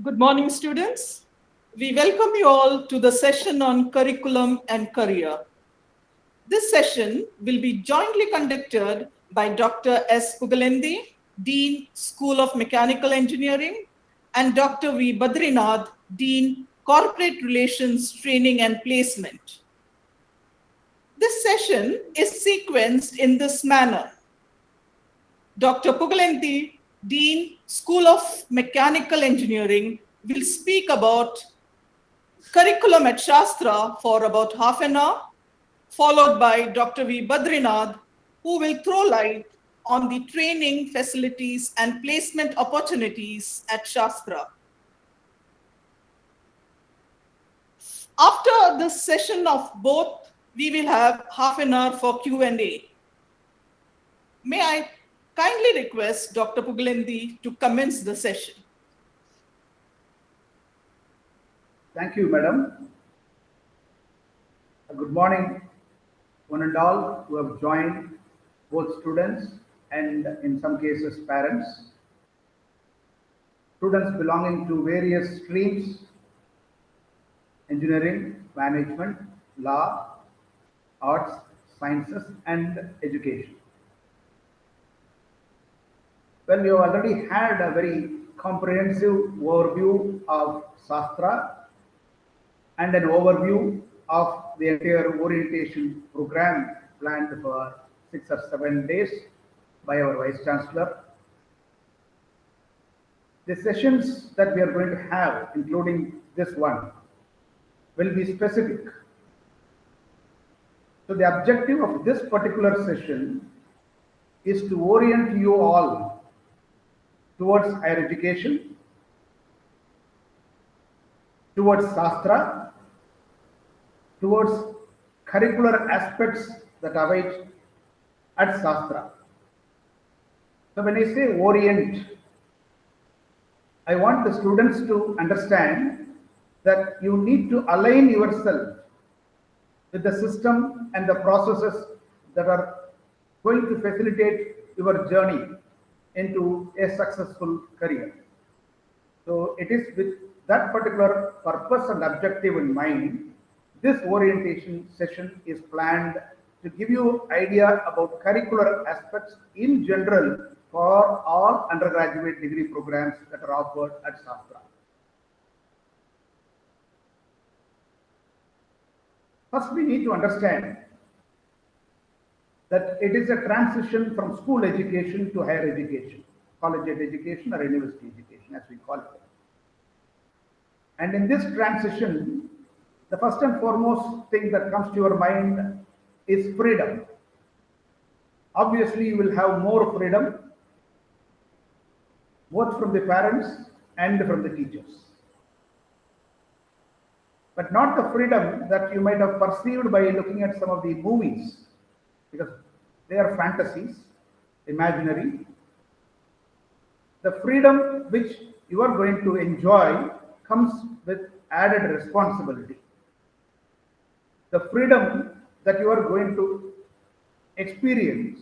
Good morning, students. We welcome you all to the session on curriculum and career. This session will be jointly conducted by Dr. S. Pugalendi, Dean, School of Mechanical Engineering, and Dr. V. Badrinath, Dean, Corporate Relations, Training and Placement. This session is sequenced in this manner. Dr. Pugalendi, Dean, School of Mechanical Engineering, will speak about curriculum at Shastra for about half an hour, followed by Dr. V. Badrinath, who will throw light on the training facilities and placement opportunities at Shastra. After the session of both, we will have half an hour for Q&A. May I kindly request Dr. Pugalendi to commence the session. Thank you, madam. Good morning, one and all who have joined, both students and in some cases parents. Students belonging to various streams: engineering, management, law, arts, sciences, and education. Well, you already had a very comprehensive overview of Shastra and an overview of the entire orientation program planned for 6 or 7 days by our Vice Chancellor. The sessions that we are going to have, including this one, will be specific. So the objective of this particular session is to orient you all towards higher education, towards Shastra, towards curricular aspects that await at Shastra. So when I say orient, I want the students to understand that you need to align yourself with the system and the processes that are going to facilitate your journey into a successful career. So it is with that particular purpose and objective in mind, this orientation session is planned to give you idea about curricular aspects in general for all undergraduate degree programs that are offered at Shastra. First, we need to understand that it is a transition from school education to higher education, collegiate education or university education as we call it. And in this transition, the first and foremost thing that comes to your mind is freedom. Obviously, you will have more freedom, both from the parents and from the teachers. But not the freedom that you might have perceived by looking at some of the movies, because they are fantasies, imaginary. The freedom which you are going to enjoy comes with added responsibility. The freedom that you are going to experience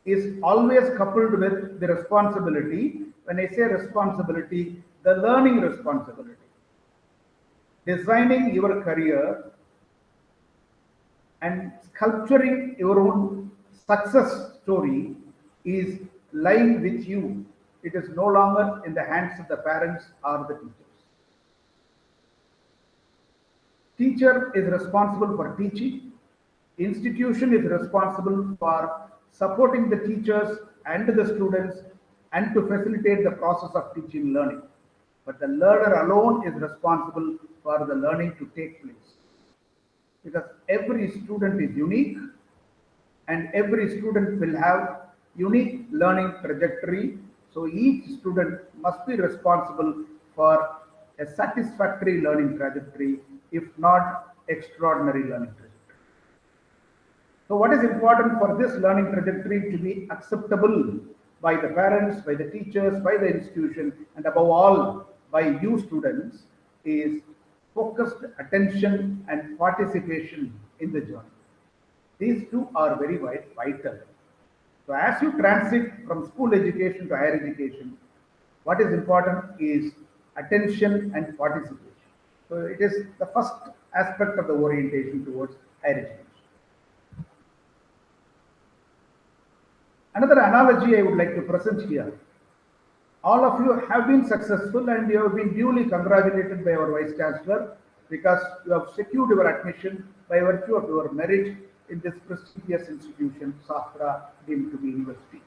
is always coupled with the responsibility. When I say responsibility, the learning responsibility. Designing your career and sculpturing your own success story is lying with you. It is no longer in the hands of the parents or the teachers. Teacher is responsible for teaching. Institution is responsible for supporting the teachers and the students and to facilitate the process of teaching learning. But the learner alone is responsible for the learning to take place. Because every student is unique and every student will have unique learning trajectory. So each student must be responsible for a satisfactory learning trajectory, if not extraordinary learning trajectory. So what is important for this learning trajectory to be acceptable by the parents, by the teachers, by the institution, and above all by you students is focused attention and participation in the journey. These two are very vital. So as you transit from school education to higher education, what is important is attention, and participation. So it is the first aspect of the orientation towards higher education. Another analogy I would like to present here. All of you have been successful and you have been duly congratulated by our Vice Chancellor because you have secured your admission by virtue of your merit in this prestigious institution, Shastra, deemed to be university.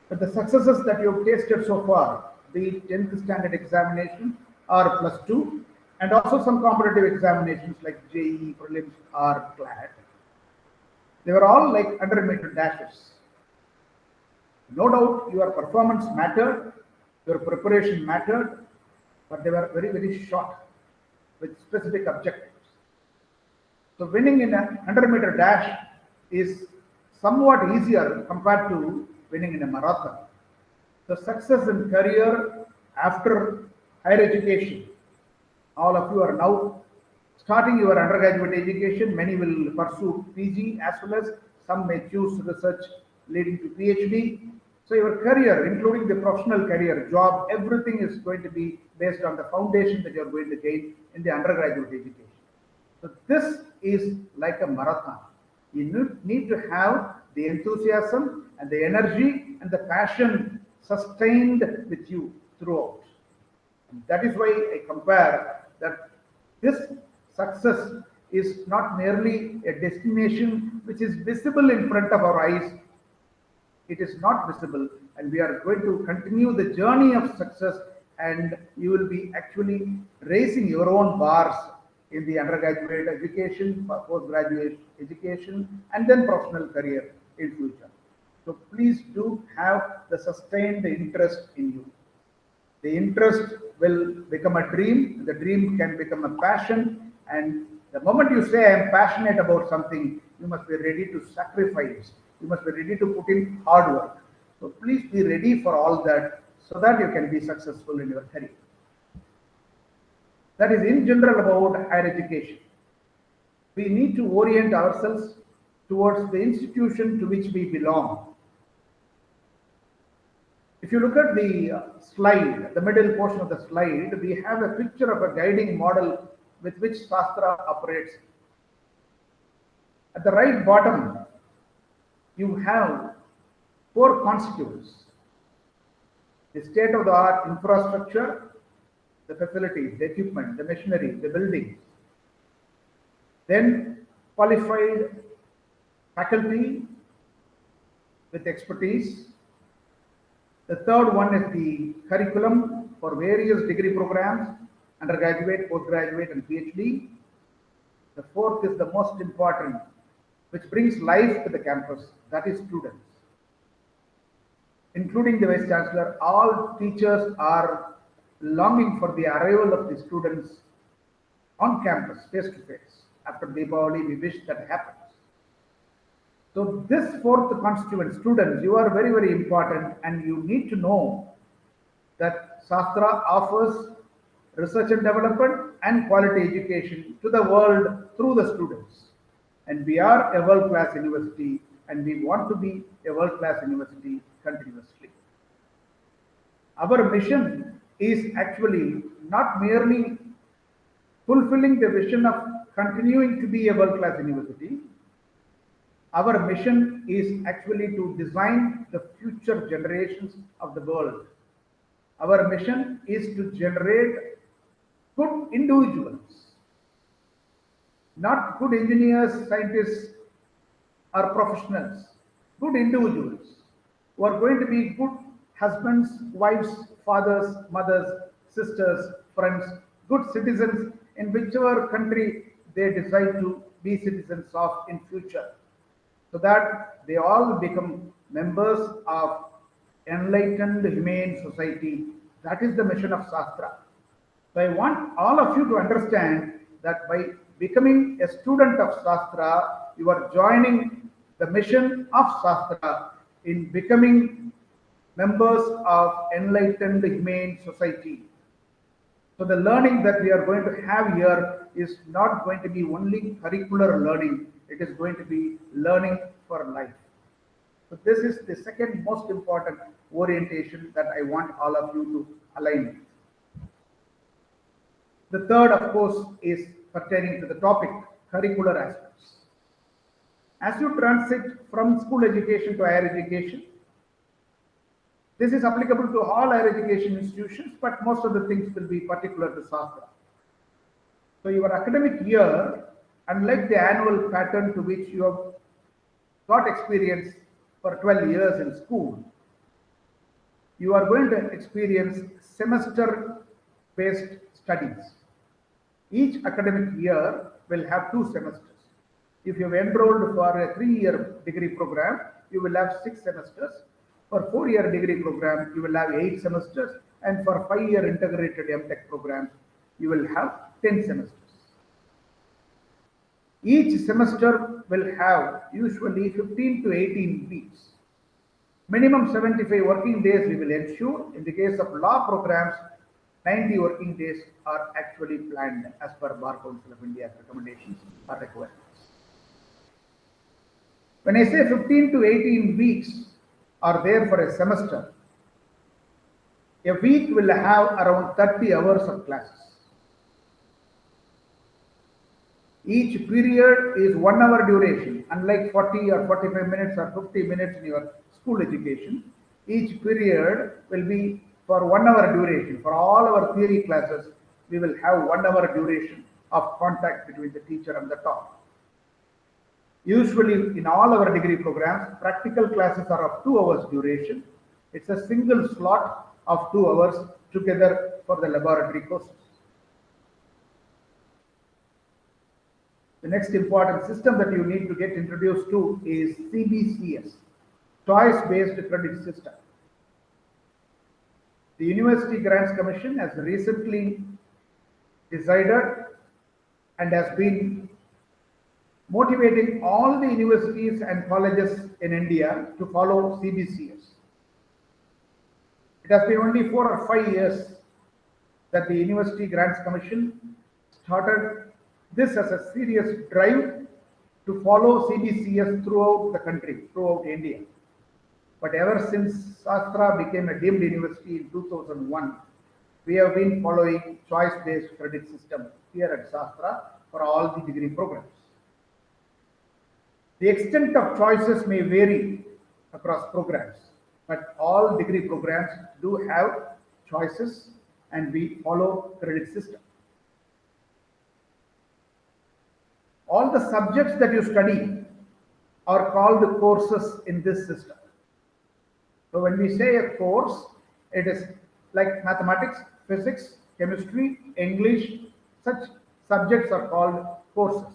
But the successes that you have tasted so far, be it 10th standard examination or +2, and also some competitive examinations like JEE, prelims or CLAT, they were all like 100-meter dashes. No doubt your performance mattered, your preparation mattered, but they were very, very short with specific objectives. So winning in a 100-meter dash is somewhat easier compared to winning in a marathon. So success in career after higher education, all of you are now starting your undergraduate education. Many will pursue PG as well as some may choose research leading to PhD. So your career, including the professional career, job, everything is going to be based on the foundation that you are going to gain in the undergraduate education. So this is like a marathon. You need to have the enthusiasm and the energy and the passion sustained with you throughout. And that is why I compare that this success is not merely a destination which is visible in front of our eyes. It is not visible, and we are going to continue the journey of success, and you will be actually raising your own bars in the undergraduate education, postgraduate education, and then professional career in future. So please do have the sustained interest in you. The interest will become a dream, the dream can become a passion, and the moment you say I am passionate about something, you must be ready to sacrifice. You must be ready to put in hard work. So please be ready for all that so that you can be successful in your career. That is in general about higher education. We need to orient ourselves towards the institution to which we belong. If you look at the slide, the middle portion of the slide, we have a picture of a guiding model with which Shastra operates. At the right bottom, you have 4 constituents: the state-of-the-art infrastructure, the facilities, the equipment, the machinery, the buildings, then qualified faculty with expertise. The third one is the curriculum for various degree programs, undergraduate, postgraduate, and PhD. The fourth is the most important, which brings life to the campus, that is students. Including the Vice Chancellor, all teachers are longing for the arrival of the students on campus, face to face. After Deepavali, we wish that happens. So this fourth constituent, students, you are very, very important, and you need to know that Shastra offers research and development and quality education to the world through the students. And we are a world-class university, and we want to be a world-class university continuously. Our mission is actually not merely fulfilling the vision of continuing to be a world-class university. Our mission is actually to design the future generations of the world. Our mission is to generate good individuals, not good engineers, scientists, or professionals, good individuals who are going to be good husbands, wives, fathers, mothers, sisters, friends, good citizens in whichever country they decide to be citizens of in future, so that they all become members of enlightened humane society. That is the mission of Shastra. So I want all of you to understand that by becoming a student of Shastra, you are joining the mission of Shastra in becoming members of enlightened humane society. So the learning that we are going to have here is not going to be only curricular learning, it is going to be learning for life. So this is the second most important orientation that I want all of you to align with. The third, of course, is pertaining to the topic, curricular aspects. As you transit from school education to higher education, this is applicable to all higher education institutions, but most of the things will be particular to Shastra. So your academic year, unlike the annual pattern to which you have got experience for 12 years in school, you are going to experience semester-based studies. Each academic year will have 2 semesters. If you have enrolled for a 3-year degree program, you will have 6 semesters. For 4-year degree program, you will have 8 semesters. And for 5-year integrated MTech program, you will have 10 semesters. Each semester will have usually 15 to 18 weeks. Minimum 75 working days we will ensure. In the case of law programs, 90 working days are actually planned as per Bar Council of India's recommendations or requirements. When I say 15 to 18 weeks are there for a semester, a week will have around 30 hours of classes. Each period is 1 hour duration, unlike 40 or 45 minutes or 50 minutes in your school education. Each period will be for 1 hour duration. For all our theory classes, we will have 1 hour duration of contact between the teacher and the talk. Usually in all our degree programs, practical classes are of 2 hours duration. It's a single slot of 2 hours together for the laboratory courses. The next important system that you need to get introduced to is CBCS, Choice-Based Credit System. The University Grants Commission has recently decided and has been motivating all the universities and colleges in India to follow CBCS. It has been only 4 or 5 years that the University Grants Commission started this as a serious drive to follow CBCS throughout the country, throughout India. But ever since Shastra became a deemed university in 2001, we have been following choice-based credit system here at Shastra for all the degree programs. The extent of choices may vary across programs, but all degree programs do have choices and we follow credit system. All the subjects that you study are called courses in this system. So when we say a course, it is like mathematics, physics, chemistry, English, such subjects are called courses.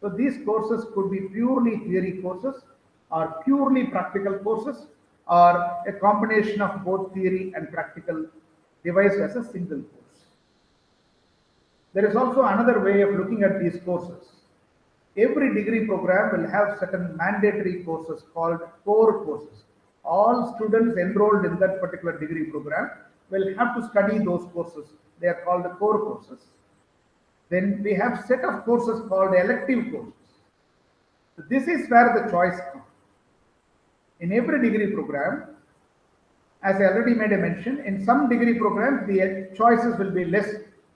So these courses could be purely theory courses or purely practical courses or a combination of both theory and practical devised as a single course. There is also another way of looking at these courses. Every degree program will have certain mandatory courses called core courses. All students enrolled in that particular degree program will have to study those courses. They are called core courses. Then we have set of courses called elective courses. So this is where the choice comes. In every degree program, as I already made a mention, in some degree programs, the choices will be less,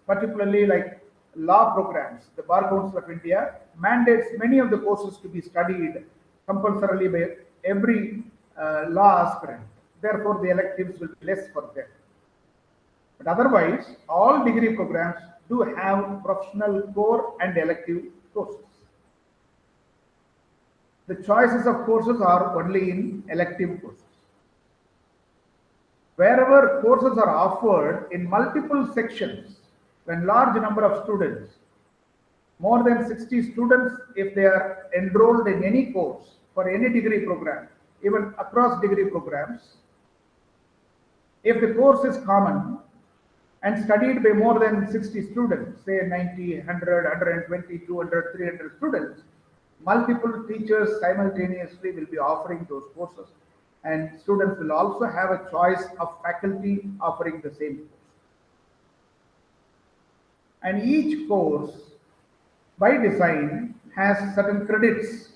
particularly like law programs. The Bar Council of India mandates many of the courses to be studied compulsorily by every law aspirant. Therefore, the electives will be less for them. But otherwise, all degree programs do have professional core and elective courses. The choices of courses are only in elective courses. Wherever courses are offered in multiple sections, when large number of students, more than 60 students, if they are enrolled in any course for any degree program, even across degree programs, if the course is common and studied by more than 60 students, say 90, 100, 120, 200, 300 students, multiple teachers simultaneously will be offering those courses, and students will also have a choice of faculty offering the same course. And each course, by design, has certain credits.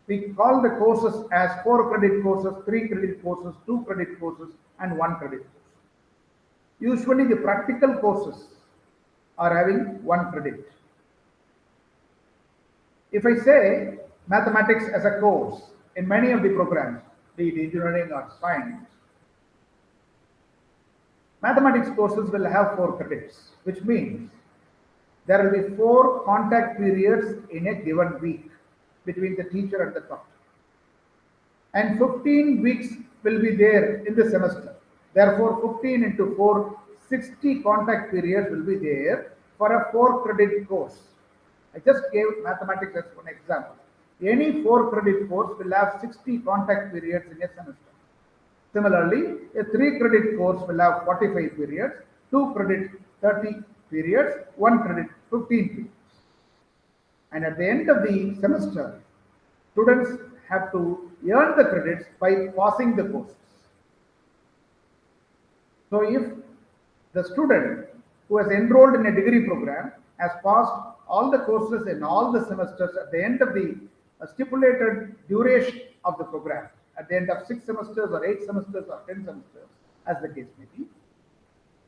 We call the courses as 4 credit courses, 3 credit courses, 2 credit courses, and 1 credit course. Usually the practical courses are having 1 credit. If I say mathematics as a course in many of the programs, be it engineering or science, mathematics courses will have 4 credits, which means there will be 4 contact periods in a given week between the teacher and the taught. And 15 weeks will be there in the semester. Therefore, 15 into 4, 60 contact periods will be there for a 4 credit course. I just gave mathematics as one example. Any 4 credit course will have 60 contact periods in a semester. Similarly, a 3 credit course will have 45 periods, 2 credit 30 periods, 1 credit 15 periods. And at the end of the semester, students have to earn the credits by passing the courses. So if the student who has enrolled in a degree program has passed all the courses in all the semesters at the end of the stipulated duration of the program, at the end of 6 semesters or 8 semesters or 10 semesters, as the case may be,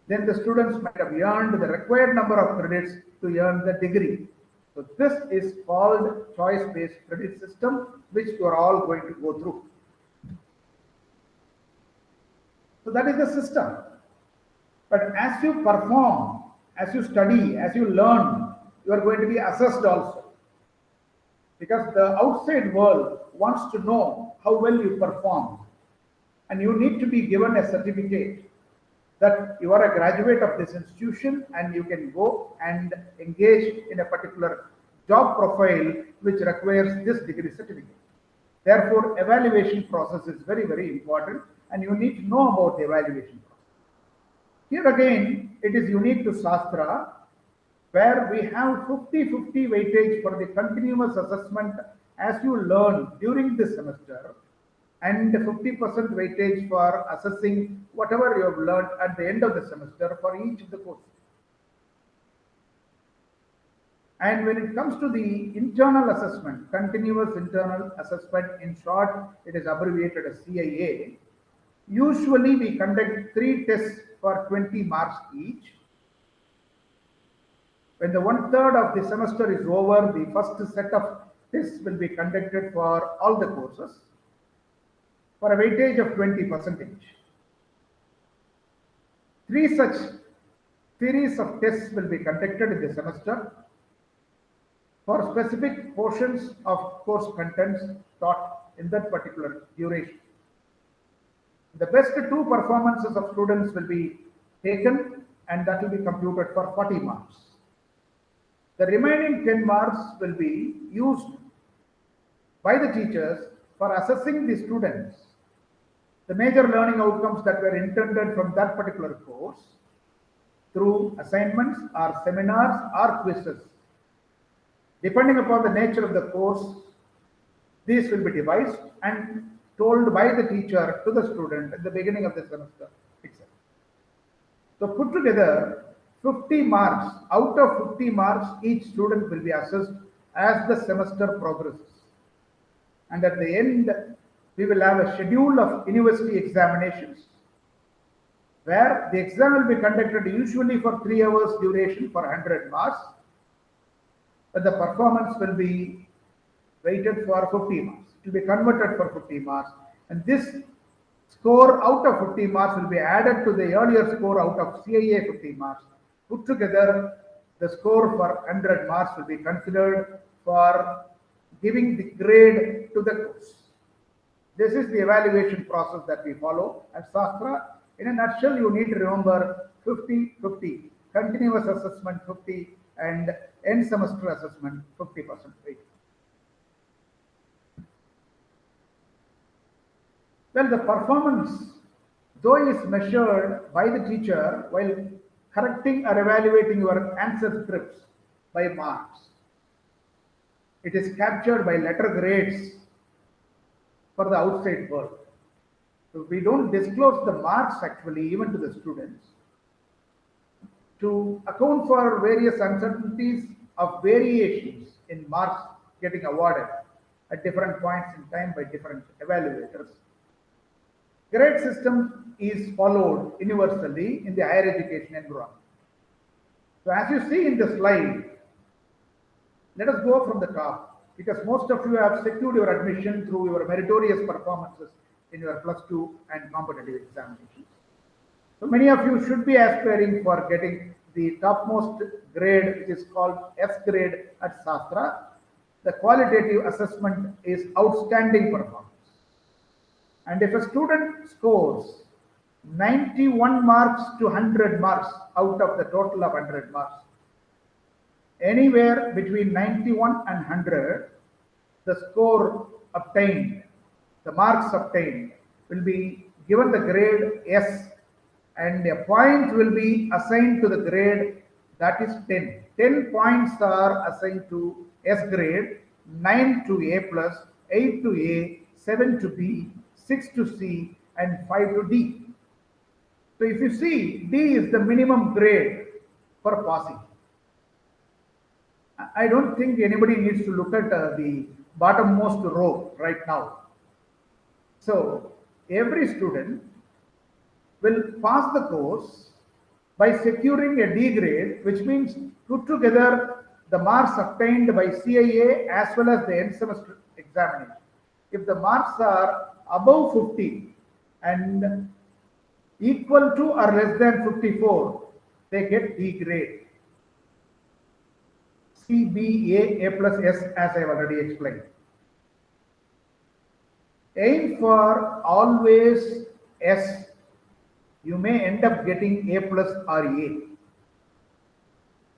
then the students might have earned the required number of credits to earn the degree. So this is called choice-based credit system, which you are all going to go through. So that is the system. But as you perform, as you study, as you learn, you are going to be assessed also. Because the outside world wants to know how well you perform. And you need to be given a certificate that you are a graduate of this institution and you can go and engage in a particular job profile which requires this degree certificate. Therefore, evaluation process is very, very important and you need to know about the evaluation process. Here again, it is unique to Shastra, where we have 50-50 weightage for the continuous assessment as you learn during this semester, and 50% weightage for assessing whatever you have learned at the end of the semester for each of the courses. And when it comes to the internal assessment, continuous internal assessment, in short, it is abbreviated as CIA. Usually we conduct 3 tests for 20 marks each. When the 1/3 of the semester is over, the first set of tests will be conducted for all the courses for a weightage of 20%. 3 such series of tests will be conducted in the semester for specific portions of course contents taught in that particular duration. The best 2 performances of students will be taken and that will be computed for 40 marks. The remaining 10 marks will be used by the teachers for assessing the students, the major learning outcomes that were intended from that particular course through assignments or seminars or quizzes. Depending upon the nature of the course, these will be devised and told by the teacher to the student at the beginning of the semester itself. So put together 50 marks. Out of 50 marks, each student will be assessed as the semester progresses. And at the end, we will have a schedule of university examinations where the exam will be conducted usually for 3 hours duration for 100 marks. But the performance will be weighted for 50 marks. It will be converted for 50 marks. And this score out of 50 marks will be added to the earlier score out of CIA 50 marks. Put together, the score for 100 marks will be considered for giving the grade to the course. This is the evaluation process that we follow at Shastra. In a nutshell, you need to remember 50-50, continuous assessment 50 and end semester assessment 50% weight. Well, the performance, though is measured by the teacher while correcting or evaluating your answer scripts by marks, it is captured by letter grades for the outside world. So we don't disclose the marks actually even to the students to account for various uncertainties of variations in marks getting awarded at different points in time by different evaluators. Grade system is followed universally in the higher education environment. So as you see in the slide, let us go from the top, because most of you have secured your admission through your meritorious performances in your +2 and competitive examinations. So many of you should be aspiring for getting the topmost grade, which is called S grade at Shastra. The qualitative assessment is outstanding performance. And if a student scores 91 marks to 100 marks out of the total of 100 marks, anywhere between 91 and 100, the score obtained, the marks obtained, will be given the grade S, and a point will be assigned to the grade, that is 10. 10 points are assigned to S grade, 9 to A plus, 8 to A, 7 to B, 6 to C, and 5 to D. So if you see, D is the minimum grade for passing. I don't think anybody needs to look at the bottommost row right now. So every student will pass the course by securing a D grade, which means put together the marks obtained by CIA as well as the end semester examination. If the marks are above 50 and equal to or less than 54, they get D grade. C, B, A plus S, as I have already explained. Aim for always S. You may end up getting A plus or A.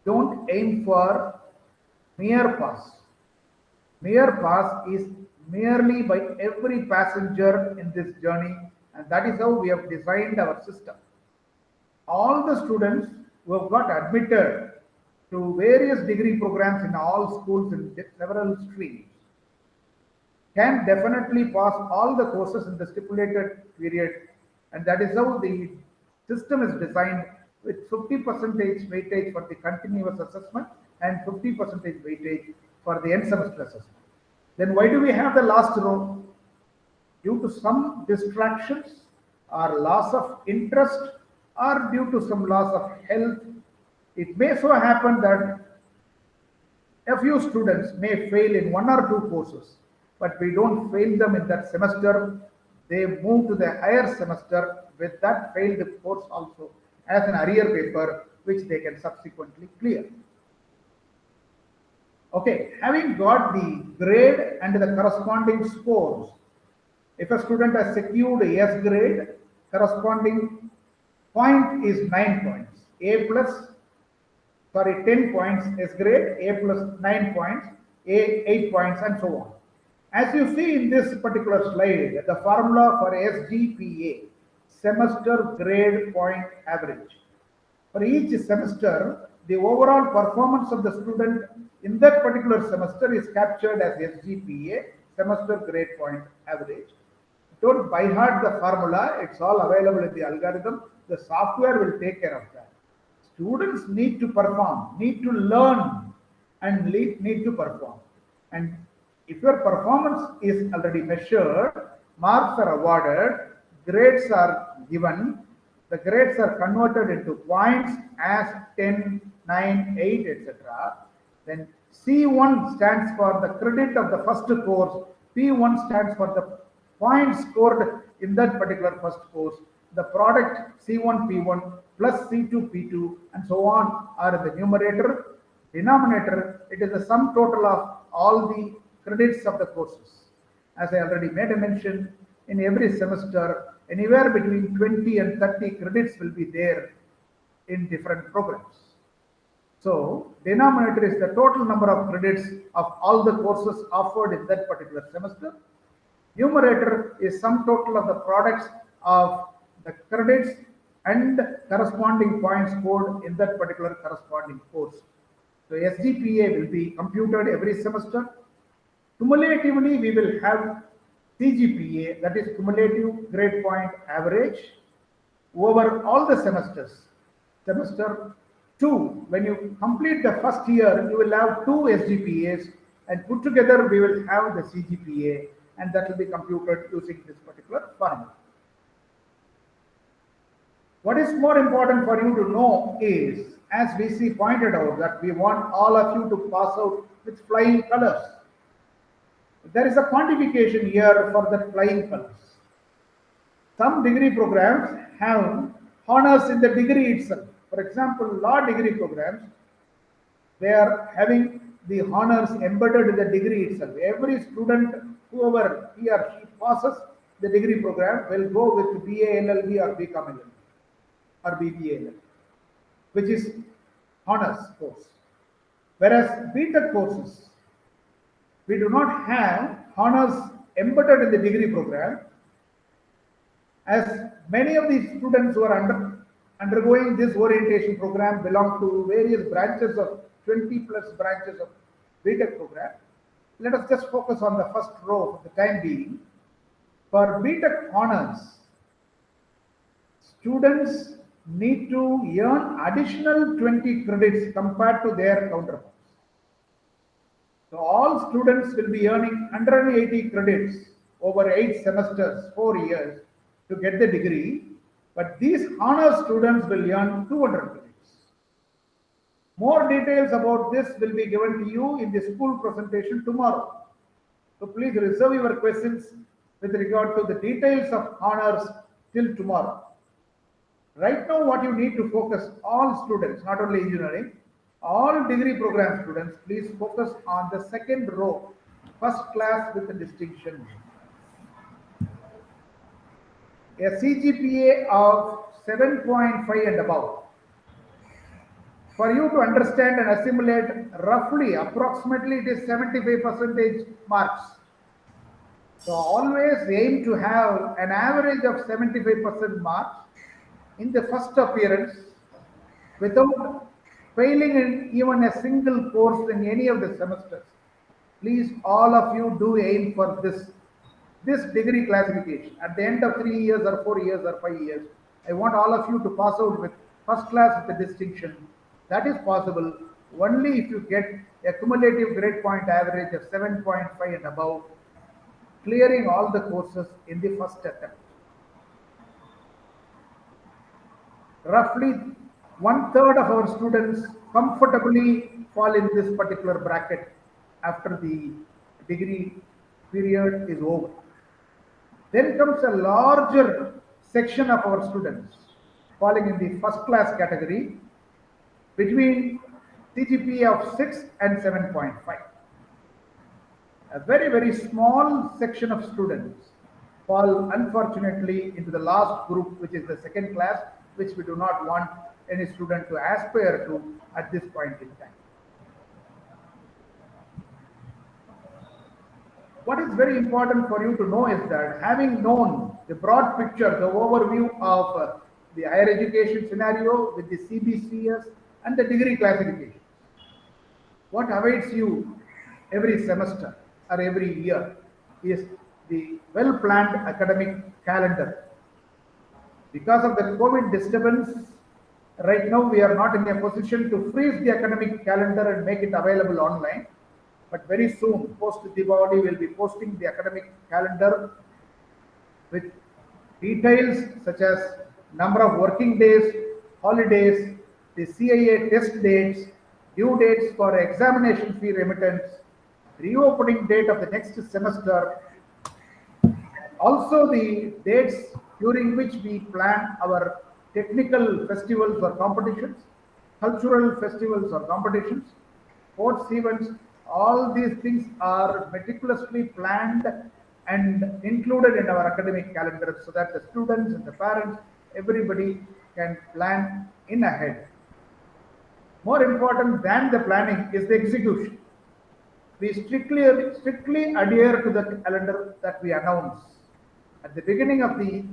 Don't aim for mere pass. Mere pass is merely by every passenger in this journey, and that is how we have designed our system. All the students who have got admitted to various degree programs in all schools in several streams can definitely pass all the courses in the stipulated period, and that is how the system is designed, with 50% weightage for the continuous assessment and 50% weightage for the end semester assessment. Then why do we have the last row? Due to some distractions or loss of interest or due to some loss of health, it may so happen that a few students may fail in 1 or 2 courses, but we don't fail them in that semester. They move to the higher semester with that failed course also as an arrear paper, which they can subsequently clear. Okay, having got the grade and the corresponding scores, if a student has secured S grade, corresponding point is 9 points. A plus, 10 points S grade, A plus 9 points, A 8 points, and so on. As you see in this particular slide, the formula for SGPA, semester grade point average. For each semester, the overall performance of the student in that particular semester is captured as SGPA, semester grade point average. Don't by heart the formula, it's all available in the algorithm. The software will take care of that. Students need to perform, need to learn, and need to perform. And if your performance is already measured, marks are awarded, grades are given, the grades are converted into points as 10, 9, 8, etc. Then C1 stands for the credit of the first course, P1 stands for the points scored in that particular first course. The product C1 P1 plus C2 P2 and so on are in the numerator. Denominator, it is the sum total of all the credits of the courses. As I already made a mention, in every semester, anywhere between 20 and 30 credits will be there in different programs. So, denominator is the total number of credits of all the courses offered in that particular semester. Numerator is sum total of the products of the credits and corresponding points scored in that particular corresponding course. So SGPA will be computed every semester. Cumulatively, we will have CGPA, that is cumulative grade point average, over all the semesters. Semester 2, when you complete the first year, you will have 2 SGPAs, and put together we will have the CGPA, and that will be computed using this particular formula. What is more important for you to know is as VC pointed out, that we want all of you to pass out with flying colors. There is a quantification here for the flying colors. Some degree programs have honors in the degree itself. For example, law degree programs, they are having the honors embedded in the degree itself. Every student, whoever he or she passes the degree program, will go with BA LLB or BCom LLB or BBA LLB, which is honors course. Whereas BTech courses, we do not have honors embedded in the degree program, as many of the students who are undergoing this orientation program belong to various branches of 20 plus branches of BTech program. Let us just focus on the first row for the time being. For BTech honors, students need to earn additional 20 credits compared to their counterparts. So all students will be earning 180 credits over 8 semesters, 4 years to get the degree, but these honors students will earn 200 credits. More details about this will be given to you in the school presentation tomorrow. So please reserve your questions with regard to the details of honors till tomorrow. Right now, what you need to focus, all students, not only engineering, all degree program students, please focus on the second row, first class with a distinction. A CGPA of 7.5 and above. For you to understand and assimilate, roughly, approximately, it is 75% marks. So always aim to have an average of 75% marks in the first appearance without failing in even a single course in any of the semesters. Please, all of you do aim for this degree classification. At the end of 3 years or 4 years or 5 years, I want all of you to pass out with first class with a distinction. That is possible only if you get a cumulative grade point average of 7.5 and above, clearing all the courses in the first attempt. Roughly 1/3 of our students comfortably fall in this particular bracket after the degree period is over. Then comes a larger section of our students falling in the first class category between CGPA of 6 and 7.5. A very, very small section of students fall unfortunately into the last group, which is the second class, which we do not want any student to aspire to at this point in time. What is very important for you to know is that, having known the broad picture, the overview of the higher education scenario with the CBCS and the degree classification, what awaits you every semester or every year is the well-planned academic calendar. Because of the COVID disturbance, right now we are not in a position to freeze the academic calendar and make it available online. But very soon, post Diwali, we will be posting the academic calendar with details such as number of working days, holidays, the CIA test dates, due dates for examination fee remittance, reopening date of the next semester, also the dates during which we plan our technical festivals or competitions, cultural festivals or competitions, sports events. All these things are meticulously planned and included in our academic calendar so that the students and the parents, everybody can plan in ahead. More important than the planning is the execution. We strictly adhere to the calendar that we announce. At the beginning of the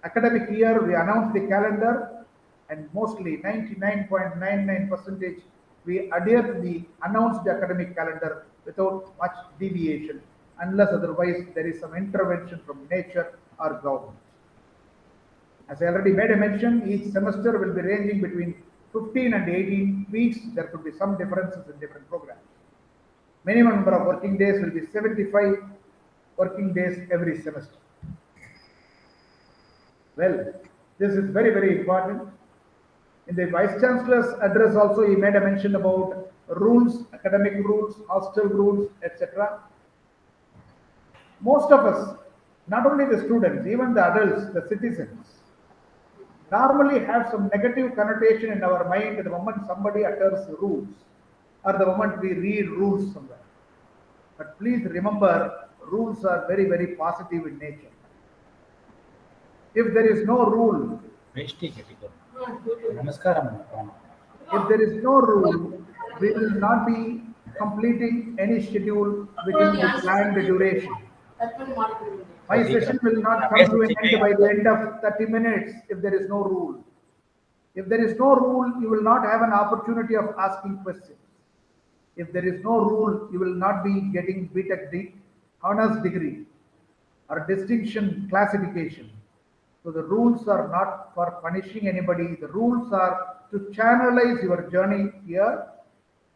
academic year, we announce the calendar, and mostly 99.99% we adhere to the announced academic calendar without much deviation, unless otherwise there is some intervention from nature or government. As I already made a mention, each semester will be ranging between 15 and 18 weeks. There could be some differences in different programs. Minimum number of working days will be 75 working days every semester. Well, this is very, very important. In the Vice Chancellor's address also, he made a mention about rules, academic rules, hostel rules, etc. Most of us, not only the students, even the adults, the citizens, normally have some negative connotation in our mind the moment somebody utters rules or the moment we read rules somewhere. But please remember, rules are very, very positive in nature. If there is no rule, if there is no rule, we will not be completing any schedule within the planned duration. My session will not come to an end by the end of 30 minutes if there is no rule. If there is no rule, you will not have an opportunity of asking questions. If there is no rule, you will not be getting BTech honors degree or distinction classification. So the rules are not for punishing anybody. The rules are to channelize your journey here.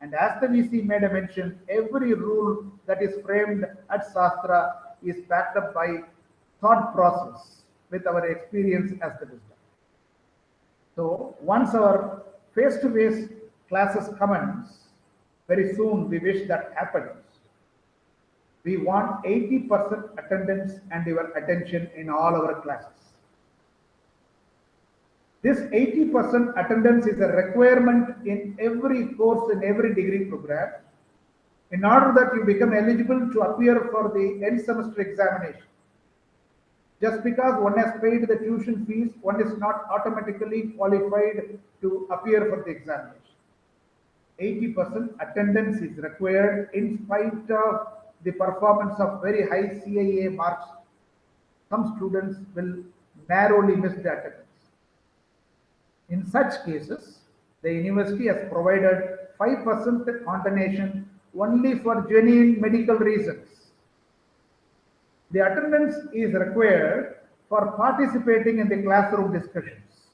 And as the VC made a mention, every rule that is framed at Shastra is backed up by thought process with our experience as the wisdom. So once our face-to-face classes commence, very soon we wish that happens. We want 80% attendance and your attention in all our classes. This 80% attendance is a requirement in every course, in every degree program, in order that you become eligible to appear for the end semester examination. Just because one has paid the tuition fees, one is not automatically qualified to appear for the examination. 80% attendance is required in spite of the performance of very high CIA marks. Some students will narrowly miss the attendance. In such cases, the university has provided 5% condonation only for genuine medical reasons. The attendance is required for participating in the classroom discussions.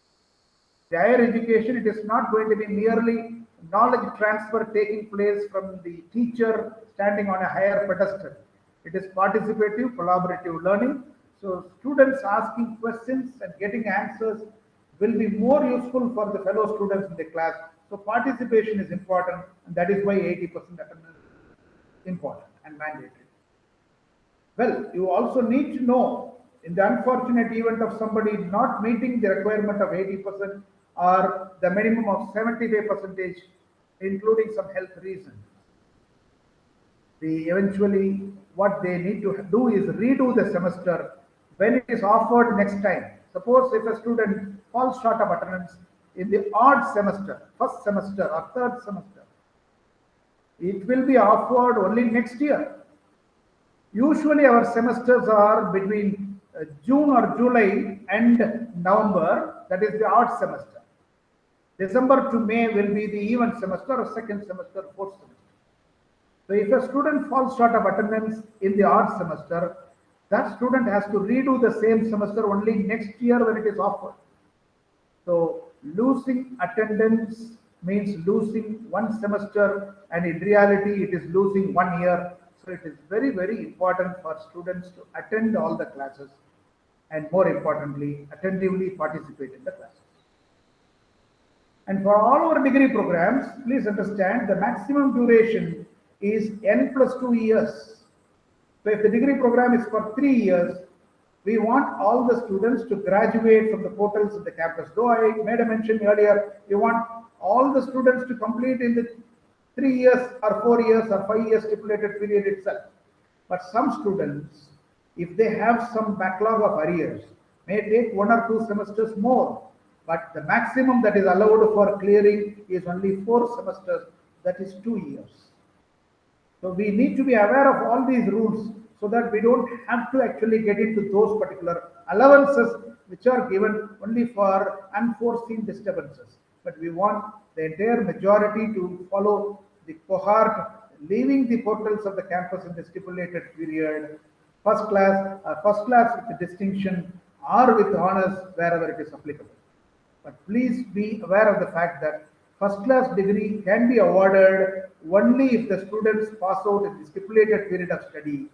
The higher education, it is not going to be merely knowledge transfer taking place from the teacher standing on a higher pedestal. It is participative, collaborative learning. So students asking questions and getting answers will be more useful for the fellow students in the class. So participation is important, and that is why 80% attendance is important and mandatory. Well, you also need to know, in the unfortunate event of somebody not meeting the requirement of 80% or the minimum of 75%, including some health reasons, eventually what they need to do is redo the semester when it is offered next time. Suppose if a student falls short of attendance in the odd semester, first semester or third semester, it will be offered only next year. Usually our semesters are between June or July and November, that is the odd semester. December to May will be the even semester or second semester, fourth semester. So if a student falls short of attendance in the odd semester, that student has to redo the same semester only next year when it is offered. So losing attendance means losing one semester, and in reality it is losing 1 year. So it is very, very important for students to attend all the classes and, more importantly, attentively participate in the classes. And for all our degree programs, please understand the maximum duration is N+2 years. So if the degree program is for 3 years, we want all the students to graduate from the portals of the campus. Though I made a mention earlier, we want all the students to complete in the 3 years or 4 years or 5 years stipulated period itself. But some students, if they have some backlog of arrears, may take 1 or 2 semesters more. But the maximum that is allowed for clearing is only 4 semesters, that is 2 years. So we need to be aware of all these rules so that we don't have to actually get into those particular allowances which are given only for unforeseen disturbances. But we want the entire majority to follow the cohort, leaving the portals of the campus in the stipulated period, first class with the distinction or with honors wherever it is applicable. But please be aware of the fact that first class degree can be awarded only if the students pass out in the stipulated period of study.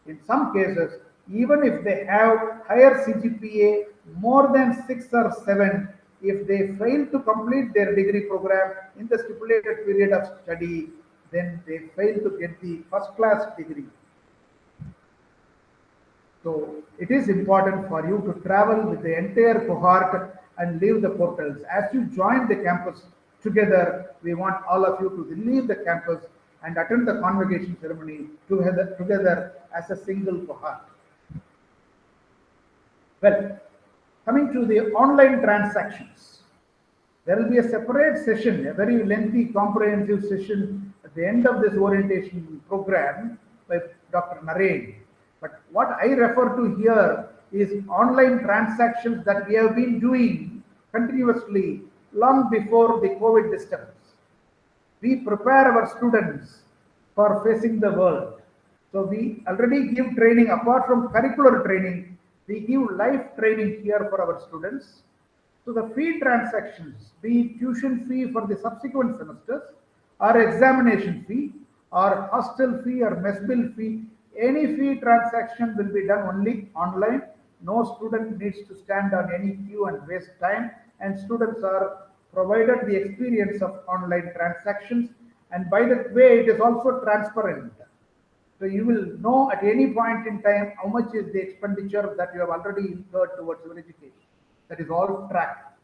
In some cases, even if they have higher CGPA more than 6 or 7, If they fail to complete their degree program in the stipulated period of study, then they fail to get the first class degree. So it is important for you to travel with the entire cohort and leave the portals. As you join the campus together, we want all of you to leave the campus and attend the convocation ceremony together as a single cohort. Well, coming to the online transactions, there will be a separate session, a very lengthy, comprehensive session at the end of this orientation program by Dr. Naren. But what I refer to here is online transactions that we have been doing continuously long before the COVID disturbance. We prepare our students for facing the world. So we already give training apart from curricular training. We give life training here for our students. So the fee transactions, be it tuition fee for the subsequent semesters, or examination fee, or hostel fee, or mess bill fee, any fee transaction will be done only online. No student needs to stand on any queue and waste time, and students are provided the experience of online transactions. And by the way, it is also transparent. So you will know at any point in time how much is the expenditure that you have already incurred towards your education. That is all tracked.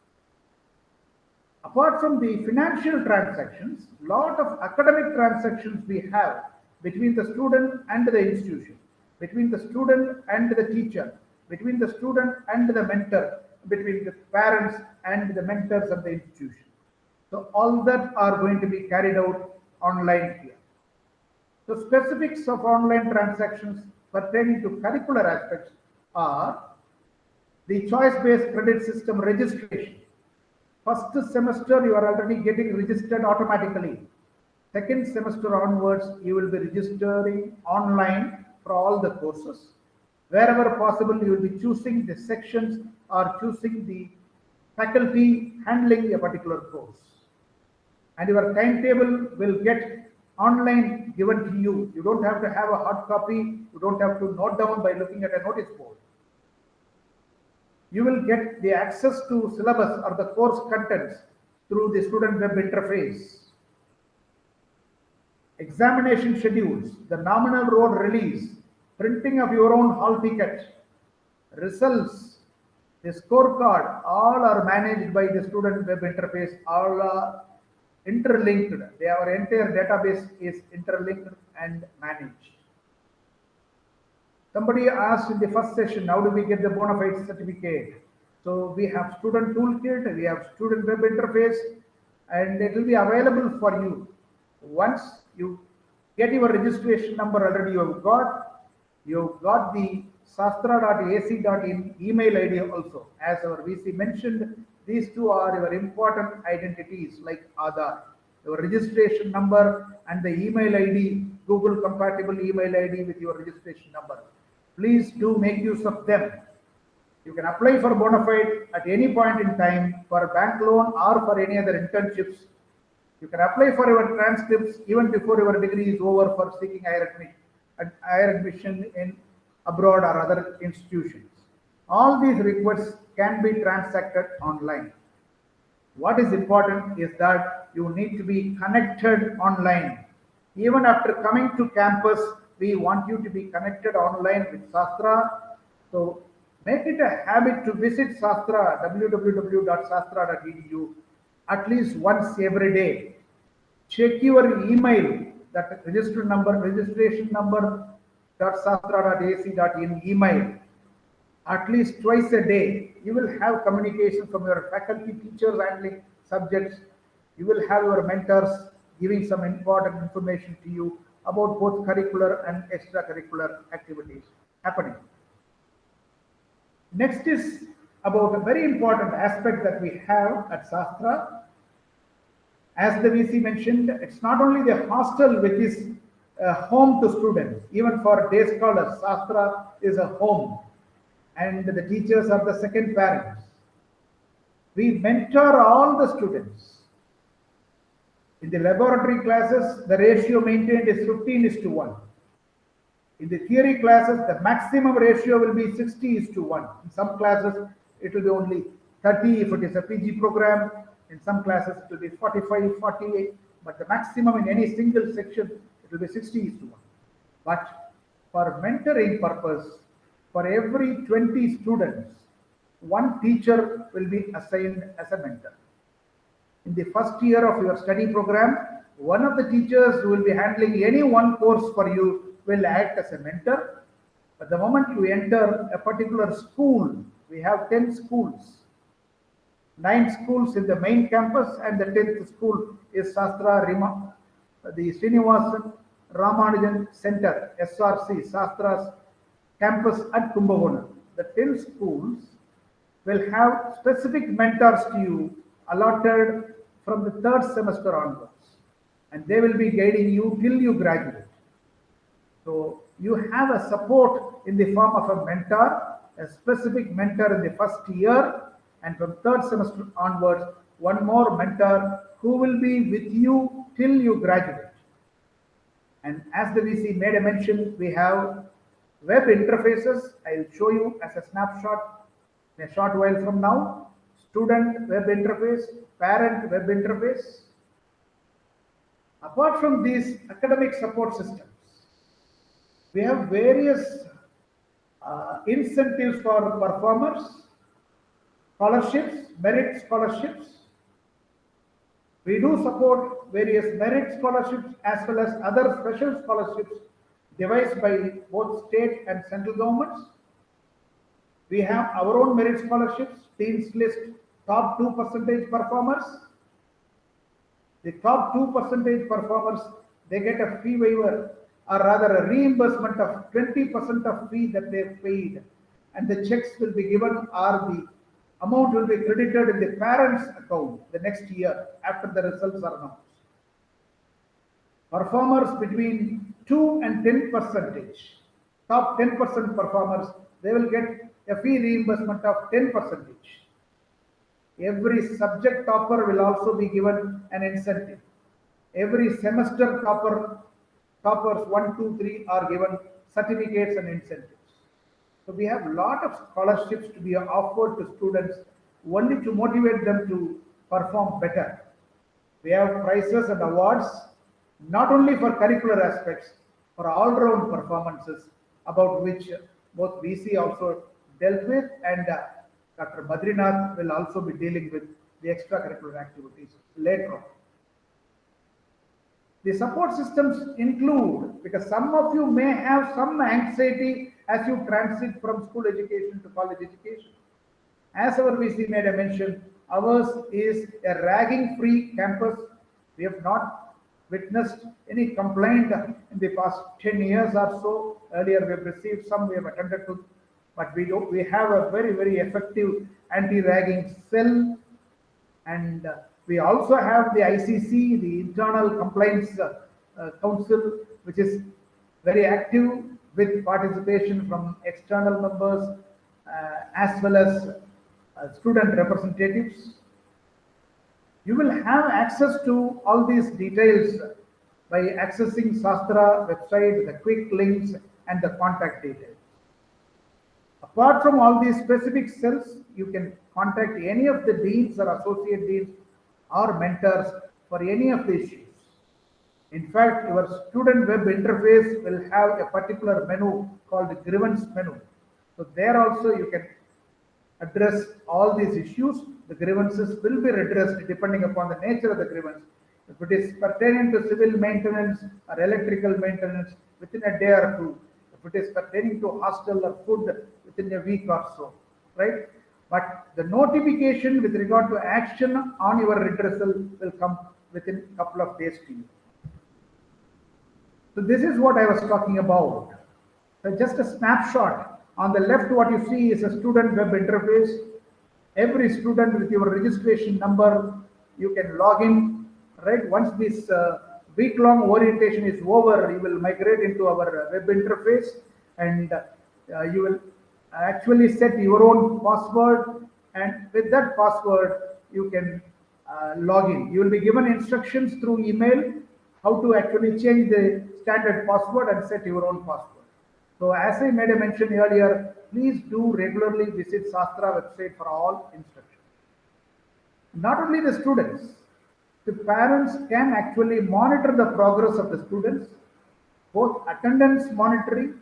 Apart from the financial transactions, lot of academic transactions we have between the student and the institution, between the student and the teacher, between the student and the mentor, between the parents and the mentors of the institution. So all that are going to be carried out online here. The specifics of online transactions pertaining to curricular aspects are the choice-based credit system registration. First semester, you are already getting registered automatically. Second semester onwards, you will be registering online for all the courses. Wherever possible, you will be choosing the sections or choosing the faculty handling a particular course. And your timetable will get online given to you. You don't have to have a hard copy. You don't have to note down by looking at a notice board. You will get the access to syllabus or the course contents through the student web interface. Examination schedules, the nominal road release, printing of your own hall ticket, results, the scorecard, all are managed by the student web interface, all are interlinked. Our entire database is interlinked and managed. Somebody asked in the first session, how do we get the bona fide certificate? So we have student toolkit, we have student web interface, and it will be available for you. Once you get your registration number already, you've got the sastra.ac.in email ID also. As our VC mentioned, these two are your important identities like Aadhaar. Your registration number and the email ID, Google compatible email ID with your registration number. Please do make use of them. You can apply for bona fide at any point in time for a bank loan or for any other internships. You can apply for your transcripts even before your degree is over for seeking higher admission in abroad or other institutions. All these requests can be transacted online. What is important is that you need to be connected online. Even after coming to campus, we want you to be connected online with Sastra. So make it a habit to visit Sastra, www.sastra.edu, at least once every day. Check your email, that registration number .sastra.ac.in email at least twice a day. You will have communication from your faculty, teachers handling subjects. You will have your mentors giving some important information to you about both curricular and extracurricular activities happening. Next is about a very important aspect that we have at Sastra. As the VC mentioned, it's not only the hostel which is a home to students. Even for day scholars, Sastra is a home, and the teachers are the second parents. We mentor all the students. In the laboratory classes, the ratio maintained is 15:1. In the theory classes, the maximum ratio will be 60:1. In some classes, it will be only 30 if it is a PG program. In some classes it will be 45, 48, but the maximum in any single section it will be 60:1. But for mentoring purpose, for every 20 students, one teacher will be assigned as a mentor. In the first year of your study program, one of the teachers who will be handling any one course for you will act as a mentor. But the moment you enter a particular school, we have 10 schools, 9 schools in the main campus, and the 10th school is the Srinivasan Ramanujan Center, SRC, Shastra's campus at Kumbakonam. The 10 schools will have specific mentors to you allotted from the 3rd semester onwards, and they will be guiding you till you graduate. So you have a support in the form of a mentor, a specific mentor in the first year, and from 3rd semester onwards, one more mentor who will be with you till you graduate. And as the VC made a mention, we have web interfaces. I'll show you as a snapshot in a short while from now. Student web interface, parent web interface. Apart from these academic support systems, we have various incentives for performers, scholarships, merit scholarships. We do support various merit scholarships as well as other special scholarships devised by both state and central governments. We have our own merit scholarships, Dean's List top 2% performers. The top 2% performers, they get a fee waiver, or rather a reimbursement of 20% of fee that they paid, and the checks will be given, or the amount will be credited in the parents' account the next year after the results are announced. Performers between 2 and 10%, top 10% performers, they will get a fee reimbursement of 10%. Every subject topper will also be given an incentive. Every semester toppers 1, 2, 3 are given certificates and incentives. So we have a lot of scholarships to be offered to students only to motivate them to perform better. We have prizes and awards not only for curricular aspects, for all-round performances, about which both VC also dealt with, and Dr. Badrinath will also be dealing with the extracurricular activities later on. The support systems include, because some of you may have some anxiety as you transit from school education to college education. As our VC made a mention, ours is a ragging-free campus. We have not witnessed any complaint in the past 10 years or so. Earlier we have received some, we have attended to, but we have a very, very effective anti-ragging cell, and we also have the ICC, the Internal Complaints Council, which is very active with participation from external members as well as student representatives. You will have access to all these details by accessing Shastra website, the quick links and the contact details. Apart from all these specific cells, you can contact any of the deans or associate deans or mentors for any of the issues. In fact, your student web interface will have a particular menu called the grievance menu. So there also you can address all these issues. The grievances will be redressed depending upon the nature of the grievance. If it is pertaining to civil maintenance or electrical maintenance, within a day or two. If it is pertaining to hostel or food, within a week or so, right? But the notification with regard to action on your redressal will come within a couple of days to you. So this is what I was talking about. So just a snapshot. On the left, what you see is a student web interface. Every student with your registration number, you can log in, right? Once this week-long orientation is over, you will migrate into our web interface, and you will actually set your own password, and with that password you can log in. You will be given instructions through email how to actually change the standard password and set your own password. So as I made a mention earlier, please do regularly visit Shastra website for all instructions. Not only the students, the parents can actually monitor the progress of the students, both attendance monitoring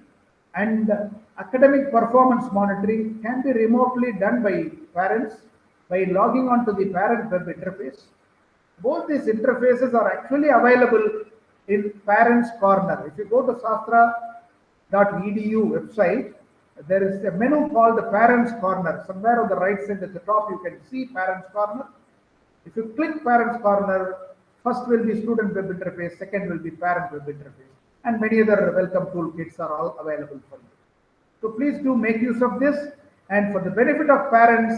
and academic performance monitoring can be remotely done by parents by logging on to the parent web interface. Both these interfaces are actually available in Parents Corner. If you go to sastra.edu website, there is a menu called the Parents Corner. Somewhere on the right side at the top, you can see Parents Corner. If you click Parents Corner, first will be Student Web Interface, second will be Parent Web Interface, and many other welcome toolkits are all available for you. So please do make use of this, and for the benefit of parents,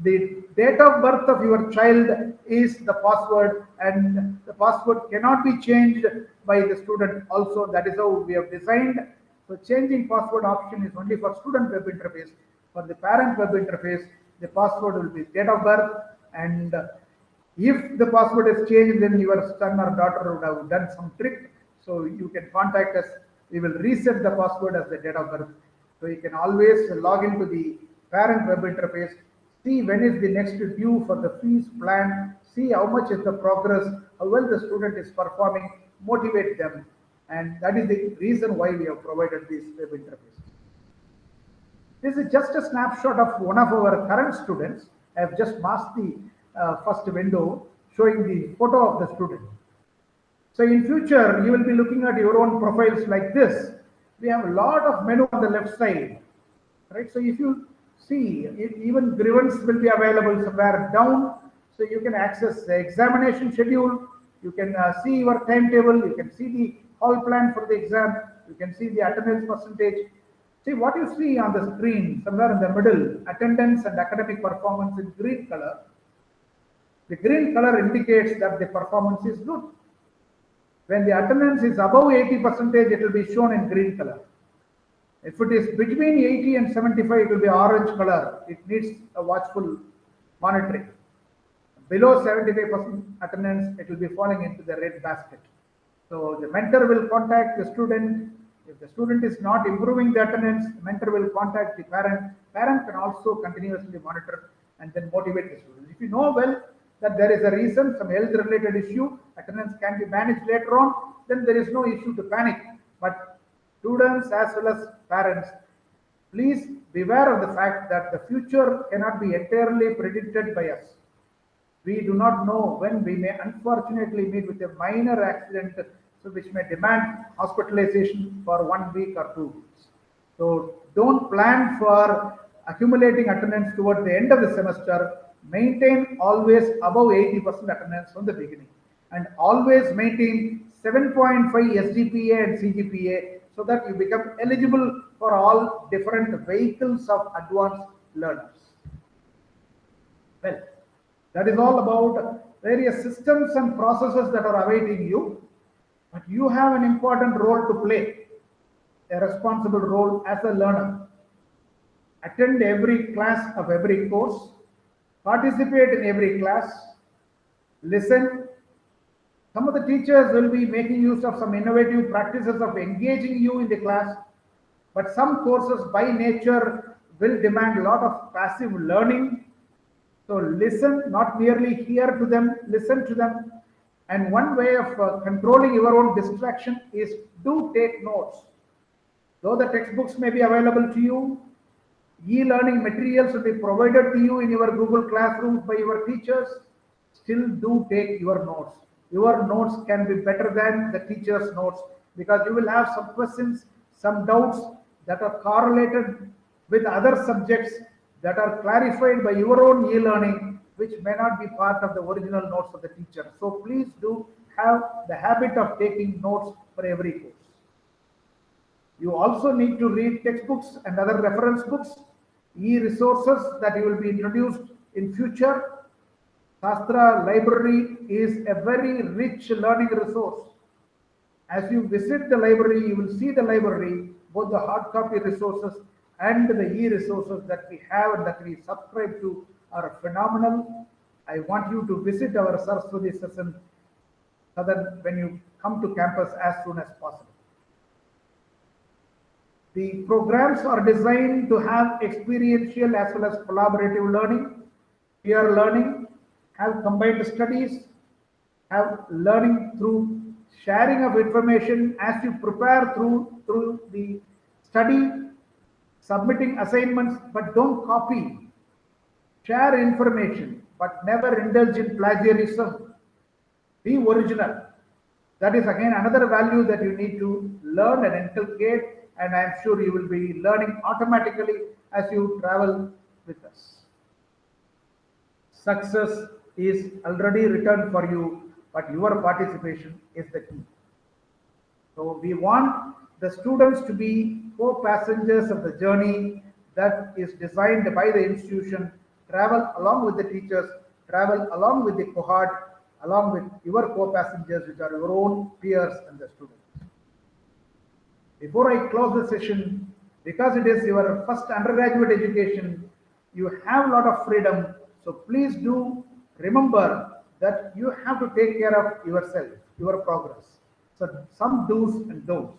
the date of birth of your child is the password, and the password cannot be changed by the student also. That is how we have designed. So changing password option is only for student web interface. For the parent web interface, the password will be date of birth, and if the password is changed, then your son or daughter would have done some trick. So you can contact us. We will reset the password as the date of birth. So you can always log into the parent web interface, see when is the next due for the fees plan, see how much is the progress, how well the student is performing, motivate them. And that is the reason why we have provided this web interface. This is just a snapshot of one of our current students. I have just masked the first window showing the photo of the student. So in future, you will be looking at your own profiles like this. We have a lot of menu on the left side, right? So if you see, even grievance will be available somewhere down. So you can access the examination schedule. You can see your timetable. You can see the hall plan for the exam. You can see the attendance percentage. See what you see on the screen somewhere in the middle, attendance and academic performance in green color. The green color indicates that the performance is good. When the attendance is above 80%, it will be shown in green color. If it is between 80 and 75, it will be orange color. It needs a watchful monitoring. Below 75% attendance, it will be falling into the red basket. So the mentor will contact the student. If the student is not improving the attendance, the mentor will contact the parent. Parent can also continuously monitor and then motivate the student. If you know well that there is a reason, some health related issue, attendance can be managed later on, then there is no issue to panic. But students as well as parents, please beware of the fact that the future cannot be entirely predicted by us. We do not know when we may unfortunately meet with a minor accident, so which may demand hospitalization for 1 week or 2 weeks. So don't plan for accumulating attendance towards the end of the semester. Maintain always above 80% attendance from the beginning, and always maintain 7.5 SGPA and CGPA so that you become eligible for all different vehicles of advanced learners. Well, that is all about various systems and processes that are awaiting you, but you have an important role to play, a responsible role as a learner. Attend every class of every course, participate in every class, listen. Some of the teachers will be making use of some innovative practices of engaging you in the class, but some courses by nature will demand a lot of passive learning. So listen, not merely hear to them, listen to them. And one way of controlling your own distraction is do take notes. Though the textbooks may be available to you, e-learning materials will be provided to you in your Google Classrooms by your teachers, still do take your notes. Your notes can be better than the teacher's notes because you will have some questions, some doubts that are correlated with other subjects that are clarified by your own e-learning, which may not be part of the original notes of the teacher. So please do have the habit of taking notes for every course. You also need to read textbooks and other reference books, e-resources that you will be introduced in future. Sastra Library is a very rich learning resource. As you visit the library, you will see the library, both the hard copy resources and the e-resources that we have and that we subscribe to are phenomenal. I want you to visit our Saraswati Session Southern when you come to campus as soon as possible. The programs are designed to have experiential as well as collaborative learning, peer learning, have combined studies, have learning through sharing of information as you prepare through the study, submitting assignments, but don't copy. Share information, but never indulge in plagiarism. Be original. That is again another value that you need to learn and inculcate, and I am sure you will be learning automatically as you travel with us. Success is already written for you, but your participation is the key. So we want the students to be co-passengers of the journey that is designed by the institution, travel along with the teachers, travel along with the cohort, along with your co-passengers, which are your own peers and the students. Before I close the session, because it is your first undergraduate education, you have a lot of freedom. So please do remember that you have to take care of yourself, your progress. So some do's and don'ts.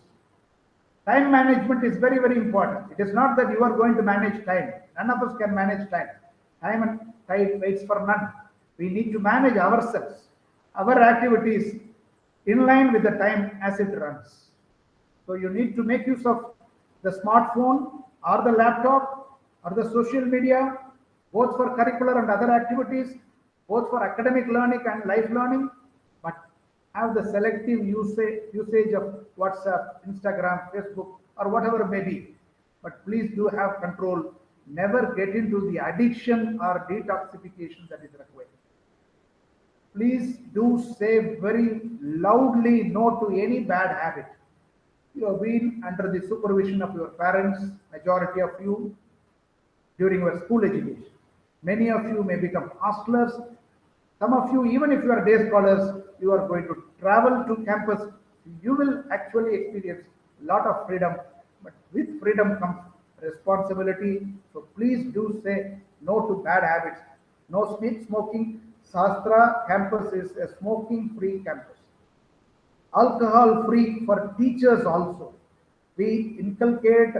Time management is very, very important. It is not that you are going to manage time. None of us can manage time. Time and tide waits for none. We need to manage ourselves, our activities in line with the time as it runs. So you need to make use of the smartphone or the laptop or the social media, both for curricular and other activities, both for academic learning and life learning, but have the selective usage of WhatsApp, Instagram, Facebook, or whatever it may be. But please do have control. Never get into the addiction or detoxification that is required. Please do say very loudly no to any bad habit. You have been under the supervision of your parents, majority of you, during your school education. Many of you may become hostlers. Some of you, even if you are day scholars, you are going to travel to campus. You will actually experience a lot of freedom, but with freedom comes responsibility. So please do say no to bad habits. No smoking. Shastra campus is a smoking-free campus. Alcohol-free for teachers also. We inculcate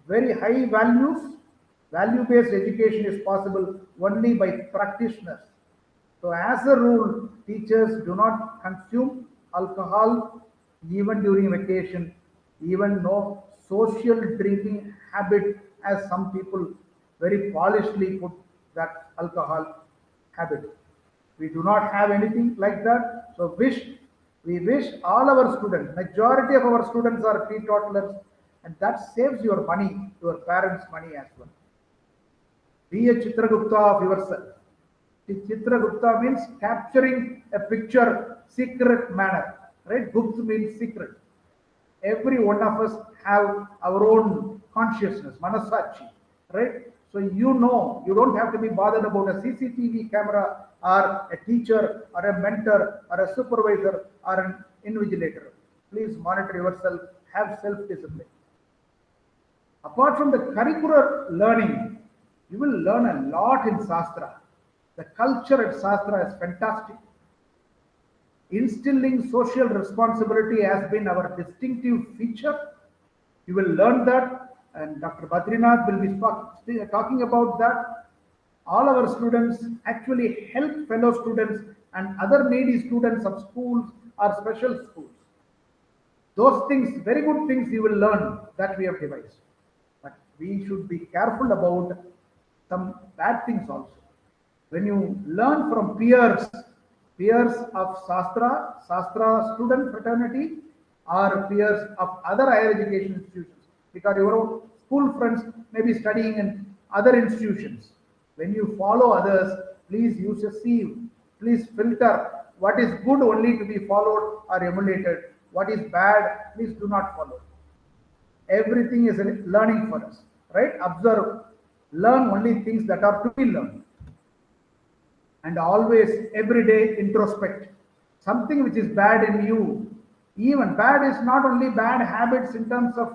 very high values. Value-based education is possible only by practitioners. So as a rule, teachers do not consume alcohol even during vacation, even no social drinking habit, as some people very polishedly put that alcohol habit. We do not have anything like that. So we wish all our students, majority of our students are teetotalers, and that saves your money, your parents' money as well. Be a Chitragupta of yourself. Chitragupta means capturing a picture secret manner, right? Gupta means secret. Every one of us have our own consciousness, manasachi, right? So you know, you don't have to be bothered about a CCTV camera or a teacher or a mentor or a supervisor or an invigilator. Please monitor yourself, have self-discipline. Apart from the curricular learning, you will learn a lot in Shastra. The culture at Shastra is fantastic. Instilling social responsibility has been our distinctive feature. You will learn that, and Dr. Badrinath will be talking about that. All our students actually help fellow students and other needy students of schools or special schools. Those things, very good things you will learn that we have devised. But we should be careful about some bad things also. When you learn from peers of Shastra student fraternity, or peers of other higher education institutions, because your school friends may be studying in other institutions. When you follow others, please use a sieve. Please filter what is good only to be followed or emulated. What is bad, please do not follow. Everything is learning for us, right? Observe, learn only things that are to be learned. And always, every day, introspect. Something which is bad in you, even bad is not only bad habits in terms of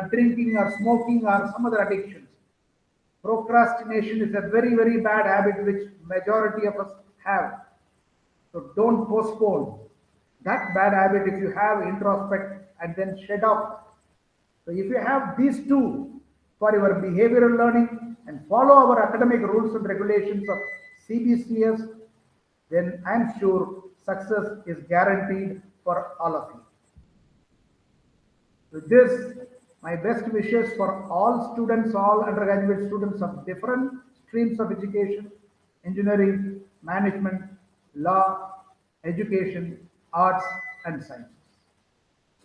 drinking or smoking or some other addictions. Procrastination is a very, very bad habit which majority of us have. So don't postpone that bad habit. If you have, introspect and then shed off. So if you have these two for your behavioral learning and follow our academic rules and regulations of CBCS, then I'm sure success is guaranteed for all of you. With this, my best wishes for all students, all undergraduate students of different streams of education, engineering, management, law, education, arts, and sciences.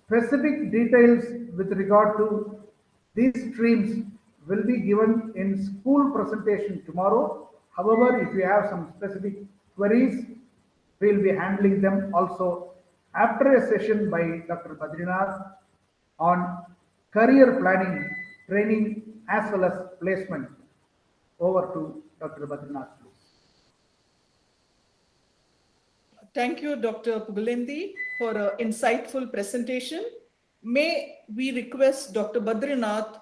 Specific details with regard to these streams will be given in school presentation tomorrow. However, if you have some specific queries, we'll be handling them also after a session by Dr. Badrinath on career planning, training, as well as placement. Over to Dr. Badrinath, please. Thank you, Dr. Pugalindi, for an insightful presentation. May we request Dr. Badrinath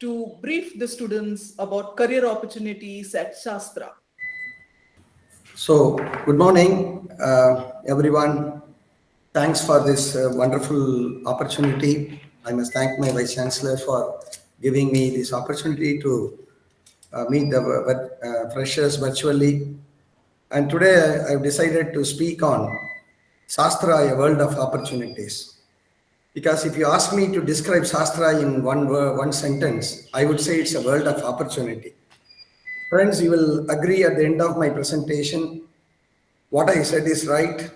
to brief the students about career opportunities at Shastra. So, good morning, everyone. Thanks for this wonderful opportunity. I must thank my Vice Chancellor for giving me this opportunity to meet the freshers virtually. And today I've decided to speak on Shastra, a world of opportunities. Because if you ask me to describe Shastra in one sentence, I would say it's a world of opportunity. Friends, you will agree at the end of my presentation, what I said is right,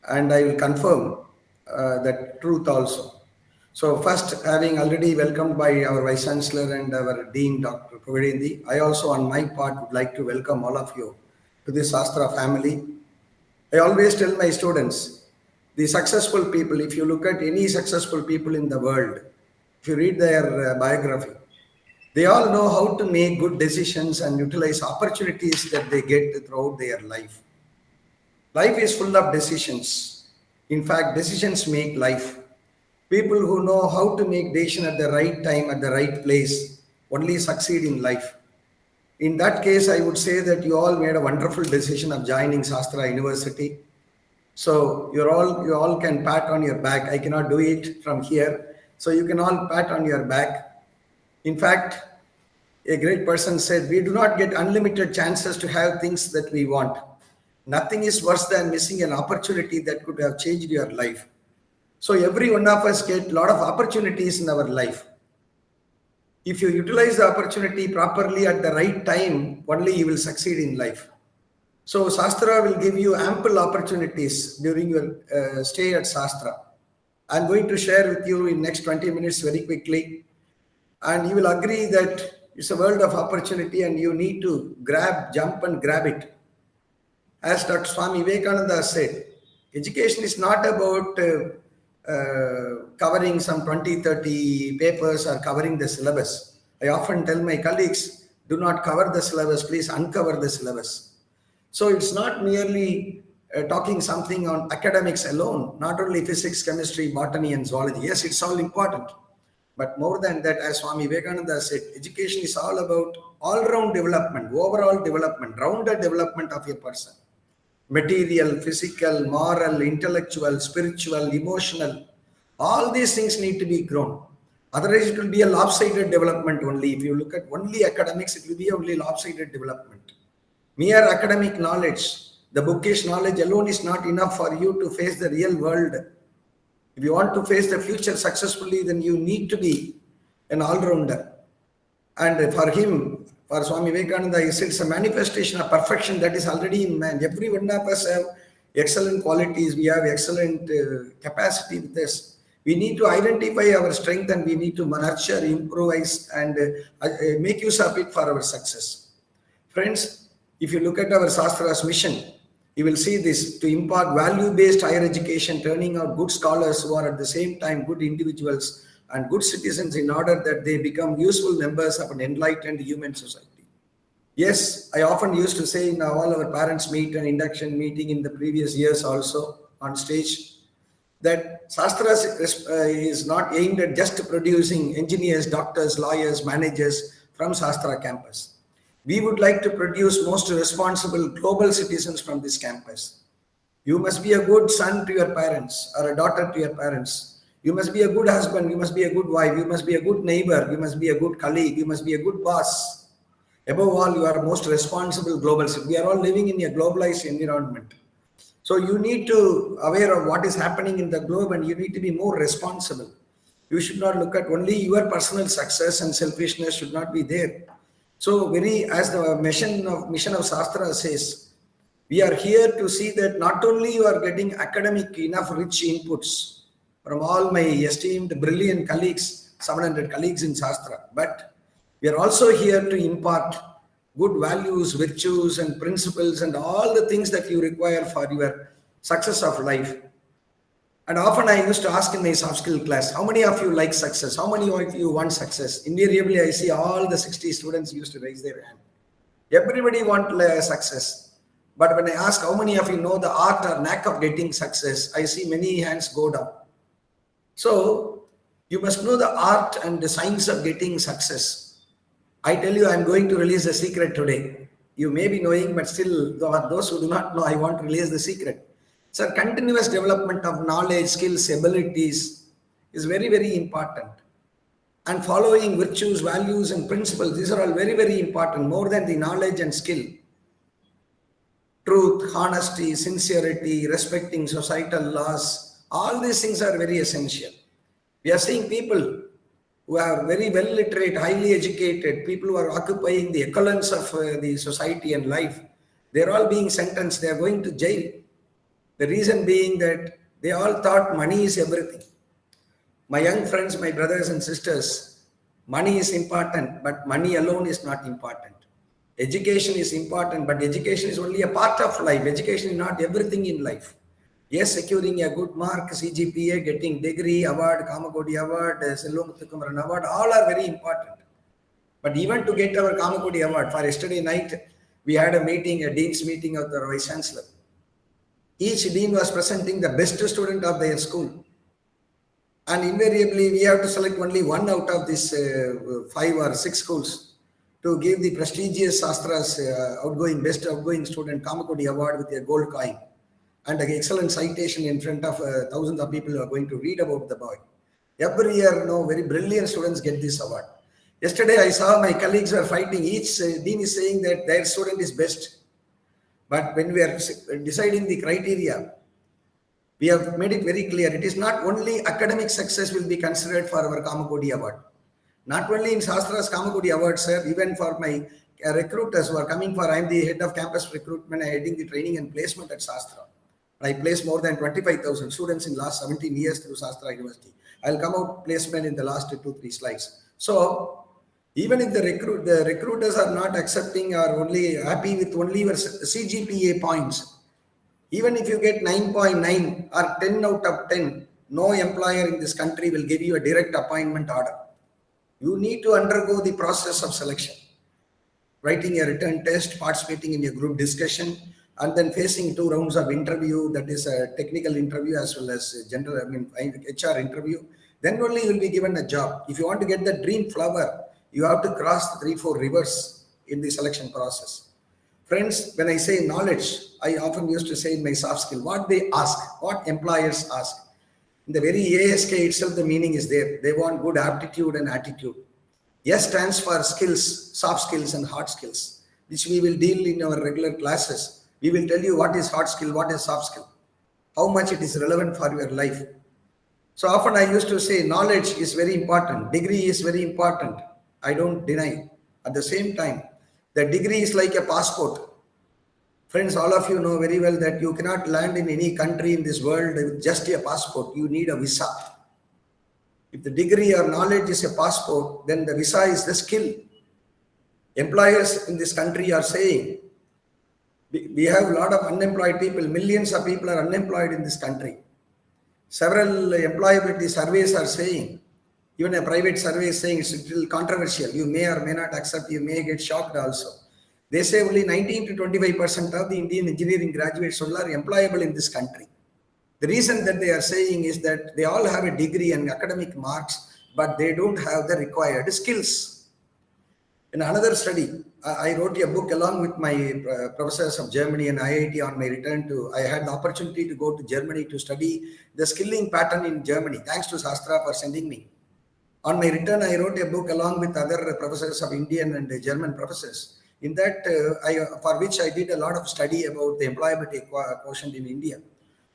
and I will confirm that truth also. So first, having already welcomed by our Vice Chancellor and our Dean, Dr. Pugalindi, I also on my part would like to welcome all of you to this Shastra family. I always tell my students, the successful people, if you look at any successful people in the world, if you read their biography, they all know how to make good decisions and utilize opportunities that they get throughout their life. Life is full of decisions. In fact, decisions make life. People who know how to make decisions at the right time, at the right place, only succeed in life. In that case, I would say that you all made a wonderful decision of joining Shastra University. So you all can pat on your back. I cannot do it from here. So you can all pat on your back. In fact, a great person said, we do not get unlimited chances to have things that we want. Nothing is worse than missing an opportunity that could have changed your life. So every one of us get a lot of opportunities in our life. If you utilize the opportunity properly at the right time, only you will succeed in life. So Shastra will give you ample opportunities during your stay at Shastra. I'm going to share with you in next 20 minutes very quickly. And you will agree that it's a world of opportunity and you need to jump and grab it. As Dr. Swami Vivekananda said, education is not about covering some 20-30 papers or covering the syllabus. I often tell my colleagues, do not cover the syllabus, please uncover the syllabus. So it's not merely talking something on academics alone, not only physics, chemistry, botany and zoology. Yes, it's all important. But more than that, as Swami Vivekananda said, education is all about all-round development, overall development, rounded development of a person. Material, physical, moral, intellectual, spiritual, emotional, all these things need to be grown. Otherwise, it will be a lopsided development only. If you look at only academics, it will be only lopsided development. Mere academic knowledge, the bookish knowledge alone is not enough for you to face the real world. If you want to face the future successfully, then you need to be an all-rounder. And for him, for Swami Vivekananda, he said it's a manifestation of perfection that is already in man. Every one of us have excellent qualities. We have excellent capacity with us. We need to identify our strength and we need to nurture, improvise and make use of it for our success. Friends, if you look at our Shastra's mission, you will see this: to impart value-based higher education, turning out good scholars who are at the same time good individuals and good citizens in order that they become useful members of an enlightened human society. Yes, I often used to say in all our parents' meet and induction meeting in the previous years also on stage, that Shastra is not aimed at just producing engineers, doctors, lawyers, managers from Shastra campus. We would like to produce most responsible global citizens from this campus. You must be a good son to your parents or a daughter to your parents. You must be a good husband. You must be a good wife. You must be a good neighbor. You must be a good colleague. You must be a good boss. Above all, you are most responsible global citizen. We are all living in a globalized environment. So you need to aware of what is happening in the globe, and you need to be more responsible. You should not look at only your personal success, and selfishness should not be there. So as the mission of Shastra says, we are here to see that not only you are getting academic enough rich inputs from all my esteemed brilliant colleagues, 700 colleagues in Shastra, but we are also here to impart good values, virtues and principles and all the things that you require for your success of life. And often I used to ask in my soft skill class, how many of you like success? How many of you want success? Invariably, I see all the 60 students used to raise their hand. Everybody want success. But when I ask how many of you know the art or knack of getting success, I see many hands go down. So you must know the art and the science of getting success. I tell you, I'm going to release a secret today. You may be knowing, but still, those who do not know, I want to release the secret. So continuous development of knowledge, skills, abilities is very, very important. And following virtues, values, and principles, these are all very, very important, more than the knowledge and skill. Truth, honesty, sincerity, respecting societal laws, all these things are very essential. We are seeing people who are very well literate, highly educated, people who are occupying the echelons of the society and life. They're all being sentenced, they are going to jail. The reason being that they all thought money is everything. My young friends, my brothers and sisters, money is important, but money alone is not important. Education is important, but education is only a part of life. Education is not everything in life. Yes, securing a good mark, CGPA, getting degree, award, Kamakodi award, Selvam award, all are very important. But even to get our Kamakodi award, for yesterday night, we had a meeting, a dean's meeting of the Vice Chancellor. Each dean was presenting the best student of their school. And invariably, we have to select only one out of these 5 or 6 schools to give the prestigious Shastra's best outgoing student Kamakodi award with a gold coin and an excellent citation in front of thousands of people who are going to read about the boy. Every year, very brilliant students get this award. Yesterday, I saw my colleagues were fighting. Each dean is saying that their student is best. But when we are deciding the criteria, we have made it very clear. It is not only academic success will be considered for our Kamakodi award. Not only in Shastra's Kamakodi award, sir, even for my recruiters who are coming for, I am the head of campus recruitment, heading the training and placement at Shastra. I placed more than 25,000 students in last 17 years through Shastra University. I'll come out placement in the last 2-3 slides. So even if the recruiters are not accepting or only happy with only your CGPA points, even if you get 9.9 or 10 out of 10, no employer in this country will give you a direct appointment order. You need to undergo the process of selection, writing a written test, participating in a group discussion, and then facing 2 rounds of interview, that is a technical interview as well as HR interview. Then only you will be given a job. If you want to get the dream flower, you have to cross 3-4 rivers in the selection process. Friends, when I say knowledge, I often used to say in my soft skill, what they ask, what employers ask. In the very ASK itself, the meaning is there. They want good aptitude and attitude. S stands for skills, soft skills and hard skills, which we will deal in our regular classes. We will tell you what is hard skill, what is soft skill, how much it is relevant for your life. So often I used to say knowledge is very important. Degree is very important. I don't deny. At the same time, the degree is like a passport. Friends, all of you know very well that you cannot land in any country in this world with just a passport. You need a visa. If the degree or knowledge is a passport, then the visa is the skill. Employers in this country are saying, we have a lot of unemployed people. Millions of people are unemployed in this country. Several employability surveys are saying, even a private survey is saying it's a little controversial. You may or may not accept, you may get shocked also. They say only 19 to 25% of the Indian engineering graduates are employable in this country. The reason that they are saying is that they all have a degree and academic marks, but they don't have the required skills. In another study, I wrote a book along with my professors of Germany and IIT on my return to, I had the opportunity to go to Germany to study the skilling pattern in Germany. Thanks to Shastra for sending me. On my return, I wrote a book along with other professors of Indian and German professors. In that, for which I did a lot of study about the employability quotient in India.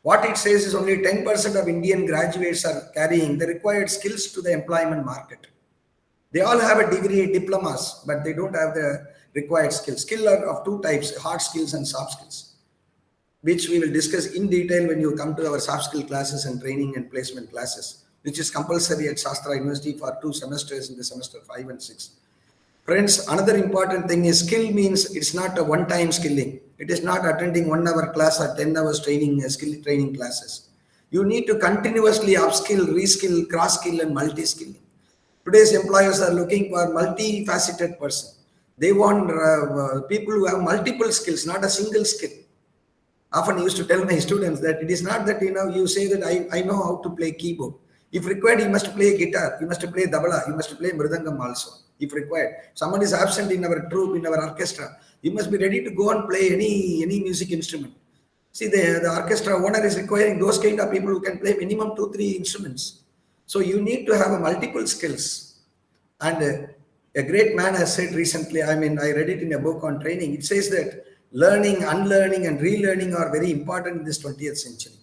What it says is only 10% of Indian graduates are carrying the required skills to the employment market. They all have a degree, diplomas, but they don't have the required skills. Skills are of two types, hard skills and soft skills, which we will discuss in detail when you come to our soft skill classes and training and placement classes, which is compulsory at Shastra University for 2 semesters in the semester 5 and 6. Friends, another important thing is skill means it's not a one-time skilling. It is not attending 1 hour class or 10 hours training, skill training classes. You need to continuously upskill, reskill, cross-skill and multi-skilling. Today's employers are looking for multifaceted person. They want people who have multiple skills, not a single skill. Often I used to tell my students that it is not that, you say that I know how to play keyboard. If required, you must play guitar, you must play dabla, you must play mridangam also. If required, someone is absent in our troupe, in our orchestra, you must be ready to go and play any music instrument. See, the orchestra owner is requiring those kind of people who can play minimum 2-3 instruments. So you need to have multiple skills. And a great man has said recently, I read it in a book on training. It says that learning, unlearning and relearning are very important in this 20th century.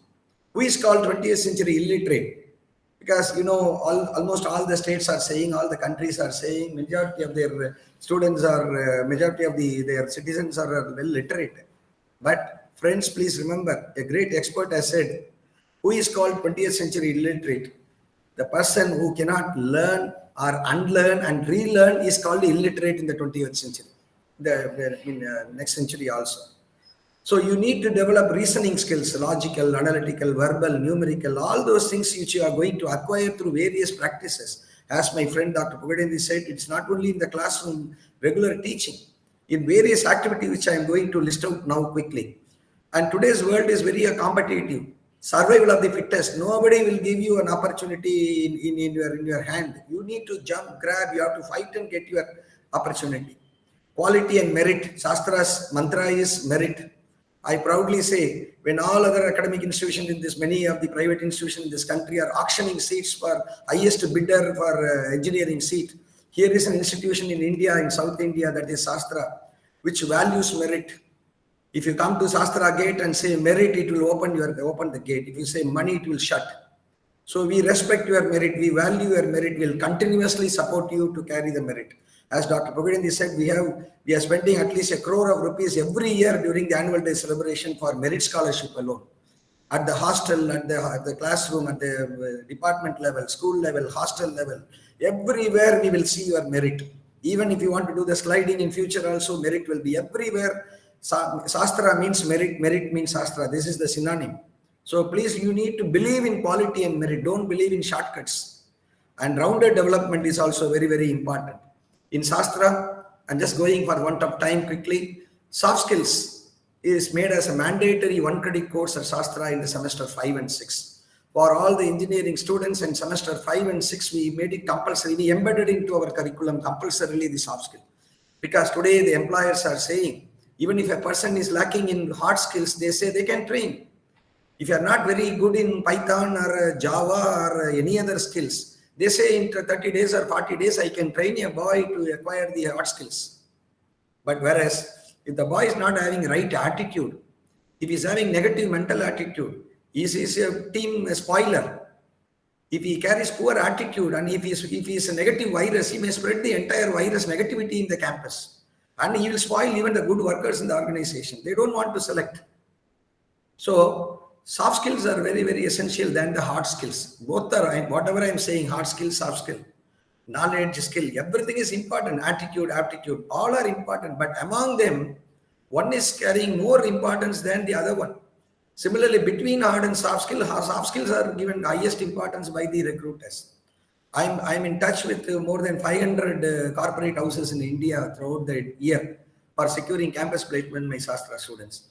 Who is called 20th century illiterate? Because, almost all the states are saying, all the countries are saying, majority of their students are, majority of their citizens are well literate. But friends, please remember, a great expert has said, who is called 20th century illiterate? The person who cannot learn or unlearn and relearn is called illiterate in the 20th century, next century also. So you need to develop reasoning skills, logical, analytical, verbal, numerical, all those things which you are going to acquire through various practices. As my friend Dr. Pugadendi said, it's not only in the classroom, regular teaching, in various activities which I am going to list out now quickly. And today's world is very competitive. Survival of the fittest. Nobody will give you an opportunity in your hand. You need to jump, grab, you have to fight and get your opportunity. Quality and merit. Shastra's mantra is merit. I proudly say, when all other academic institutions many of the private institutions in this country are auctioning seats for highest bidder for engineering seat, here is an institution in India, in South India, that is Shastra, which values merit. If you come to Shastra gate and say merit, it will open the gate. If you say money, it will shut. So we respect your merit, we value your merit, we will continuously support you to carry the merit. As Dr. Pugadendi said, we are spending at least 1 crore of rupees every year during the annual day celebration for merit scholarship alone. At the hostel, at the classroom, at the department level, school level, hostel level, everywhere we will see your merit. Even if you want to do the sliding in future also, merit will be everywhere. Shastra means merit, merit means Shastra. This is the synonym. So please, you need to believe in quality and merit. Don't believe in shortcuts. And rounded development is also very, very important. In Shastra, I'm just going for want of time quickly. Soft skills is made as a mandatory 1 credit course at Shastra in the semester 5 and 6. For all the engineering students in semester 5 and 6, we made it compulsory. We embedded into our curriculum compulsorily the soft skill. Because today the employers are saying, even if a person is lacking in hard skills, they say they can train. If you are not very good in Python or Java or any other skills, they say in 30 days or 40 days, I can train a boy to acquire the hard skills. But whereas, if the boy is not having right attitude, if he is having negative mental attitude, he is a team spoiler. If he carries poor attitude and if he is a negative virus, he may spread the entire virus negativity in the campus. And he will spoil even the good workers in the organization. They don't want to select. So, soft skills are very, very essential than the hard skills. Both are, whatever I am saying, hard skill, soft skill, knowledge, skill, everything is important. Attitude, aptitude, all are important. But among them, one is carrying more importance than the other one. Similarly, between hard and soft skills are given highest importance by the recruiters. I'm in touch with more than 500 corporate houses in India throughout the year for securing campus placement my Shastra students.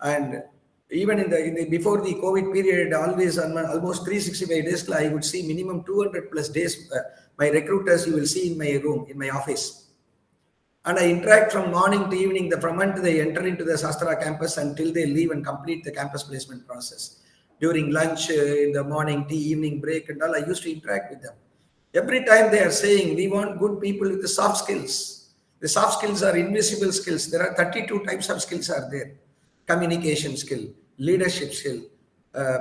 And even in the before the COVID period, always on almost 365 days, I would see minimum 200 plus days. My recruiters you will see in my room, in my office. And I interact from morning to evening. From month they enter into the Shastra campus until they leave and complete the campus placement process. During lunch, in the morning, tea, evening break and all, I used to interact with them. Every time they are saying, we want good people with the soft skills. The soft skills are invisible skills. There are 32 types of skills are there. Communication skill, leadership skill,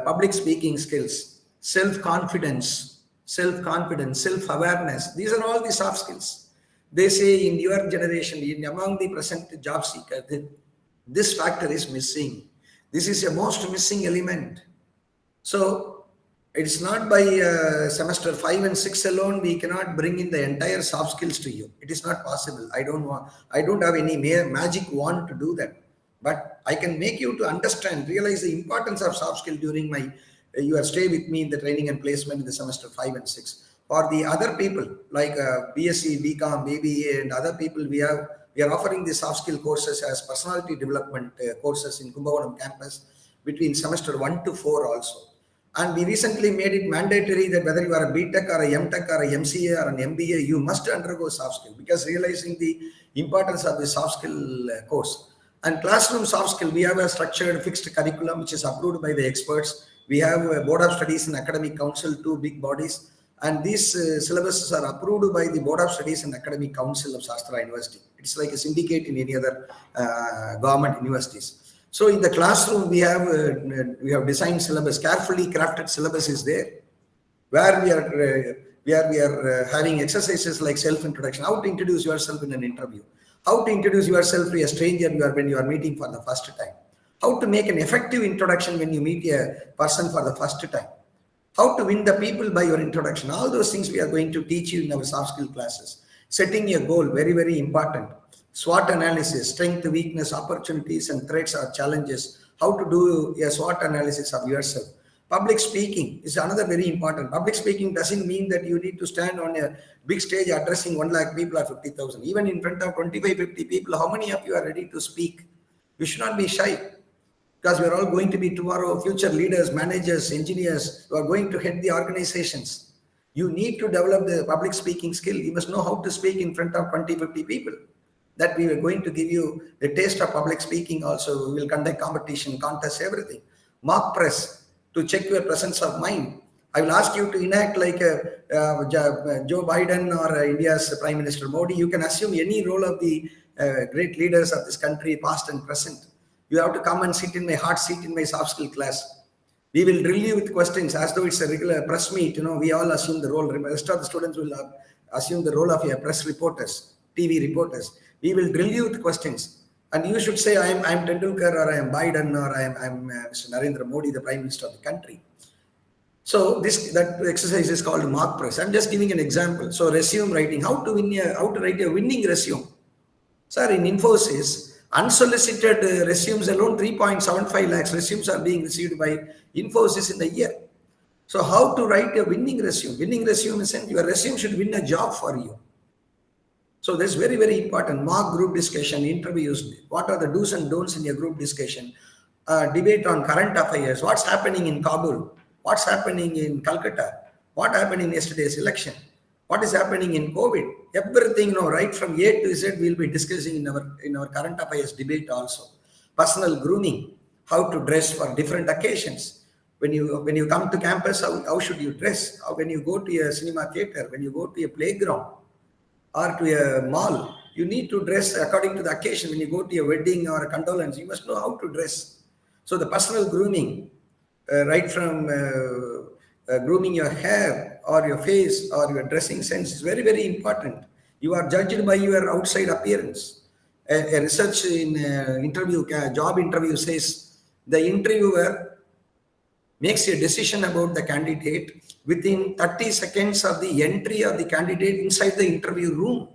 public speaking skills, self-confidence, self-awareness. These are all the soft skills. They say in your generation, among the present job seekers, this factor is missing. This is a most missing element. So it's not by semester 5 and 6 alone, we cannot bring in the entire soft skills to you. It is not possible. I don't have any magic wand to do that. But I can make you to understand, realize the importance of soft skill during your stay with me in the training and placement in the semester 5 and 6. For the other people like BSc, BCom, BBA and other people, we are offering the soft skill courses as personality development courses in Kumbakonam campus between semester 1 to 4 also. And we recently made it mandatory that whether you are a BTech or a MTech or a MCA or an MBA, you must undergo soft skill, because realizing the importance of the soft skill course. And classroom soft skill, we have a structured fixed curriculum which is approved by the experts. We have a Board of Studies and Academic Council, 2 big bodies. And these syllabuses are approved by the Board of Studies and Academic Council of Shastra University. It's like a syndicate in any other government universities. So in the classroom, we have designed syllabus, carefully crafted syllabus is there, where we are having exercises like self-introduction, how to introduce yourself in an interview, how to introduce yourself to a stranger when you are meeting for the first time, how to make an effective introduction when you meet a person for the first time, how to win the people by your introduction. All those things we are going to teach you in our soft skill classes. Setting a goal, very, very important. SWOT analysis, strength, weakness, opportunities and threats or challenges. How to do a SWOT analysis of yourself. Public speaking is another very important. Public speaking doesn't mean that you need to stand on a big stage addressing 1 lakh people or 50,000. Even in front of 25, 50 people, how many of you are ready to speak? You should not be shy, because we are all going to be tomorrow future leaders, managers, engineers who are going to head the organizations. You need to develop the public speaking skill. You must know how to speak in front of 20, 50 people. That we are going to give you the taste of public speaking also. We will conduct competition, contests, everything. Mock press to check your presence of mind. I will ask you to enact like Joe Biden or India's Prime Minister Modi. You can assume any role of the great leaders of this country, past and present. You have to come and sit in my hot seat in my soft skill class. We will drill you with questions as though it's a regular press meet. We all assume the role. The rest of the students will assume the role of a press reporters, TV reporters. We will drill you with questions, and you should say, I'm Tendulkar, or I am Biden, or I'm Mr. Narendra Modi, the Prime Minister of the country. So that exercise is called mock press. I'm just giving an example. So resume writing, how to write a winning resume. Sir, in Infosys, unsolicited resumes alone, 3.75 lakhs resumes are being received by Infosys in the year. So how to write a winning resume? Winning resume is your resume should win a job for you. So that's very, very important. Mock group discussion, interviews. What are the do's and don'ts in your group discussion? Debate on current affairs. What's happening in Kabul? What's happening in Calcutta? What happened in yesterday's election? What is happening in COVID? Everything, right from A to Z, we'll be discussing in our current affairs debate also. Personal grooming, how to dress for different occasions. When you come to campus, how should you dress? When you go to a cinema theater, when you go to a playground, or to a mall, you need to dress according to the occasion. When you go to a wedding or a condolence, you must know how to dress. So the personal grooming, right from grooming your hair or your face or your dressing sense is very, very important. You are judged by your outside appearance. A research in job interview says the interviewer makes a decision about the candidate within 30 seconds of the entry of the candidate inside the interview room.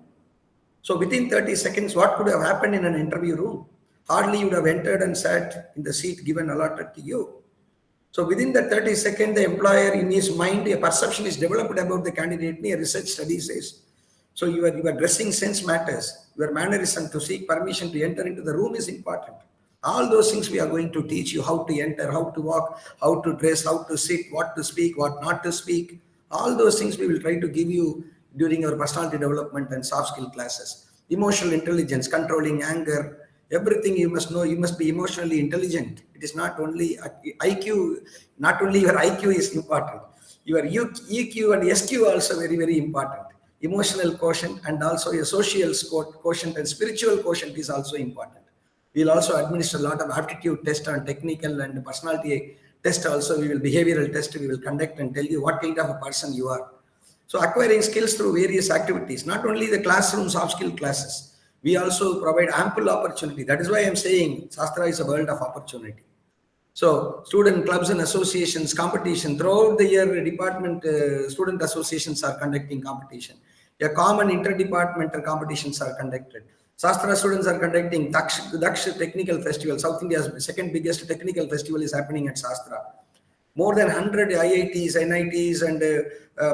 So within 30 seconds, what could have happened in an interview room? Hardly you would have entered and sat in the seat given allotted to you. So within that 30 seconds, the employer in his mind, a perception is developed about the candidate. A research study says. So your dressing sense matters. Your mannerism to seek permission to enter into the room is important. All those things we are going to teach you: how to enter, how to walk, how to dress, how to sit, what to speak, what not to speak. All those things we will try to give you during our personality development and soft skill classes. Emotional intelligence, controlling anger, everything you must know. You must be emotionally intelligent. It is not only IQ, not only your IQ is important. Your EQ and SQ also very, very important. emotional quotient, and also a social quotient and spiritual quotient is also important. We'll also administer a lot of aptitude test on technical and personality test also. We will behavioral test we will conduct and tell you what kind of a person you are. So acquiring skills through various activities, not only the classroom soft skill classes, we also provide ample opportunity. That is why I'm saying Shastra is a world of opportunity. So student clubs and associations, competition throughout the year, department student associations are conducting competition. A common interdepartmental competitions are conducted. Shastra students are conducting Daksh Technical Festival. South India's second biggest technical festival is happening at Shastra. More than 100 IITs, NITs, and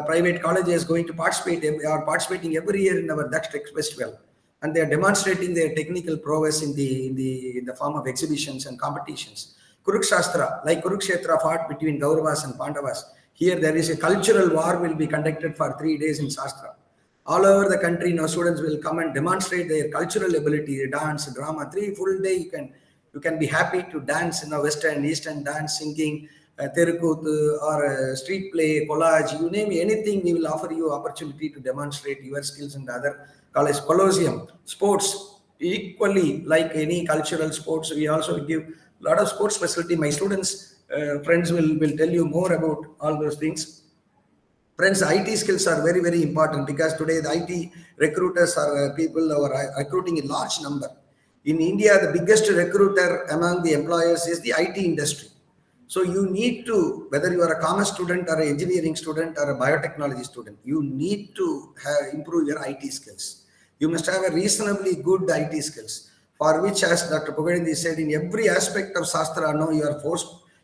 private colleges going to are participating every year in our Daksh Tech Festival, and they are demonstrating their technical prowess in the form of exhibitions and competitions. Kurukshastra, like Kurukshetra fought between Kauravas and Pandavas. Here there is a cultural war will be conducted for 3 days in Shastra. All over the country, now students will come and demonstrate their cultural ability, dance, drama. 3 full days you can be happy to dance in a Western, Eastern dance, singing, Terukut, or street play, collage, you name anything, we will offer you opportunity to demonstrate your skills in the other college. Colosseum, sports, equally like any cultural sports, we also give a lot of sports facility. My students, friends will tell you more about all those things. Friends, IT skills are very, very important because today the IT recruiters are people who are recruiting in large number. In India, the biggest recruiter among the employers is the IT industry. So you need to, whether you are a commerce student or an engineering student or a biotechnology student, you need to improve your IT skills. You must have a reasonably good IT skills, for which, as Dr. Pugalenthi said, in every aspect of Shastra, no, you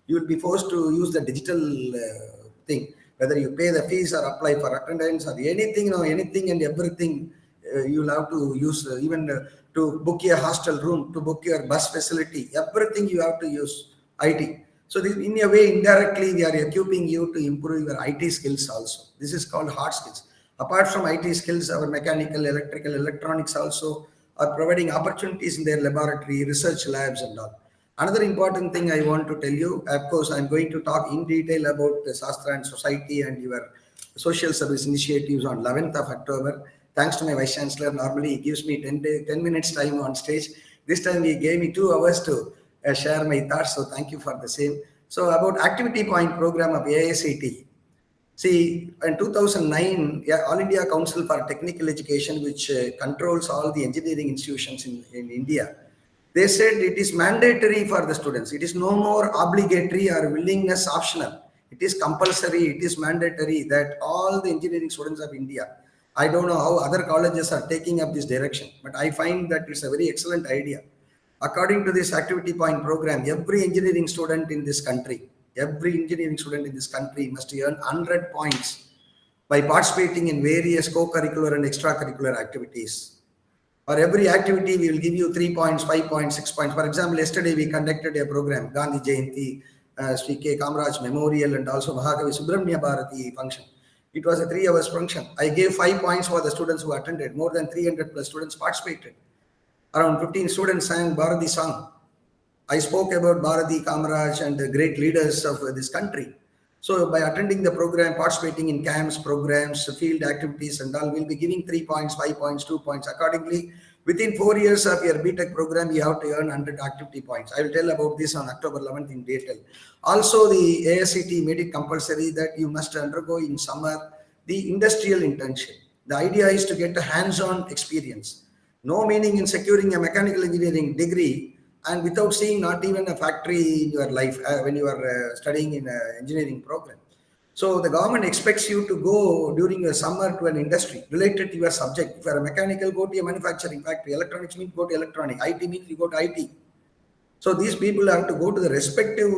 will be forced to use the digital thing. Whether you pay the fees or apply for attendance or anything, anything and everything, you'll have to use, even to book your hostel room, to book your bus facility, everything you have to use IT. So this, in a way, indirectly, we are equipping you to improve your IT skills also. This is called hard skills. Apart from IT skills, our mechanical, electrical, electronics also are providing opportunities in their laboratory, research labs and all. Another important thing I want to tell you, of course, I'm going to talk in detail about the Shastra and society and your social service initiatives on 11th of October. Thanks to my Vice Chancellor, normally he gives me 10 minutes time on stage. This time he gave me 2 hours to share my thoughts, so thank you for the same. So about activity point program of AICT. See, in 2009, All India Council for Technical Education, which controls all the engineering institutions in India, they said it is mandatory for the students. It is no more obligatory or willingness optional. It is compulsory, it is mandatory that all the engineering students of India, I don't know how other colleges are taking up this direction, but I find that it's a very excellent idea. According to this activity point program, every engineering student in this country must earn 100 points by participating in various co-curricular and extracurricular activities. For every activity, we will give you 3 points, 5 points, 6 points. For example, yesterday we conducted a program, Gandhi Jayanti, Sri K. Kamaraj Memorial, and also Mahakavi Subramanya Bharati function. It was a 3 hours function. I gave 5 points for the students who attended. More than 300 plus students participated. Around 15 students sang Bharati song. I spoke about Bharati, Kamaraj, and the great leaders of this country. So by attending the program, participating in camps, programs, field activities and all, we'll be giving 3 points, 5 points, 2 points. Accordingly, within 4 years of your BTech program, you have to earn 100 activity points. I will tell about this on October 11th in detail. Also, the AICT made it compulsory that you must undergo in summer the industrial internship. The idea is to get a hands-on experience. No meaning in securing a mechanical engineering degree and without seeing not even a factory in your life when you are studying in an engineering program. So the government expects you to go during your summer to an industry related to your subject. If you are a mechanical, go to a manufacturing factory. Electronics means go to electronic. IT means you go to IT. So these people have to go to the respective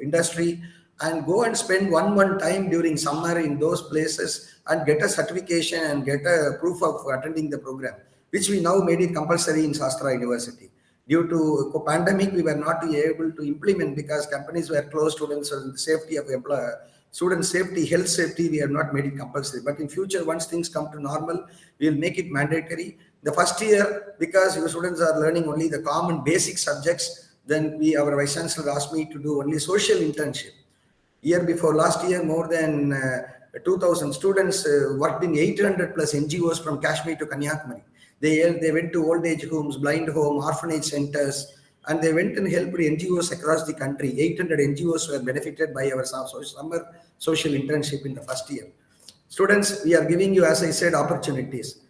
industry and go and spend one time during summer in those places and get a certification and get a proof of attending the program, which we now made it compulsory in Shastra University. Due to pandemic, we were not able to implement because companies were closed. Students and safety of student safety, health safety, we have not made it compulsory. But in future, once things come to normal, we will make it mandatory. The first year, because your students are learning only the common basic subjects, then our Vice Chancellor asked me to do only social internship. Year before last year, more than 2,000 students worked in 800 plus NGOs from Kashmir to Kanyakumari. They went to old age homes, blind home, orphanage centers, and they went and helped NGOs across the country. 800 NGOs were benefited by our summer social internship in the first year. Students, we are giving you, as I said, opportunities.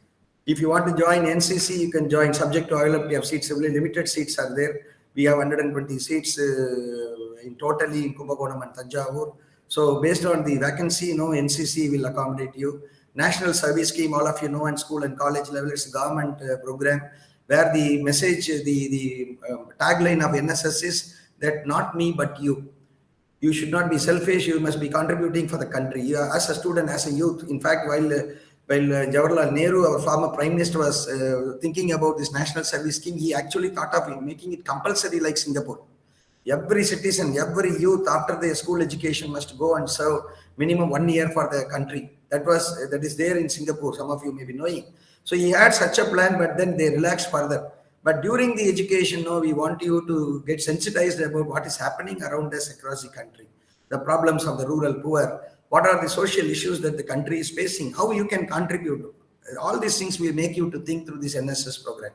If you want to join NCC, you can join, subject to availability of seats. Limited seats are there. We have 120 seats in totally in Kumbakonam and Thanjavur. So based on the vacancy, NCC will accommodate you. National Service Scheme, all of you know, and school and college level, it's a government program where the message, the tagline of NSS is that not me, but you. You should not be selfish. You must be contributing for the country. You are, as a student, as a youth. In fact, while Jawaharlal Nehru, our former Prime Minister, was thinking about this National Service Scheme, he actually thought of making it compulsory like Singapore. Every citizen, every youth after their school education must go and serve minimum 1 year for the country. That is there in Singapore. Some of you may be knowing. So he had such a plan, but then they relaxed further. But during the education, we want you to get sensitized about what is happening around us across the country, the problems of the rural poor, what are the social issues that the country is facing, how you can contribute. All these things will make you to think through this NSS program,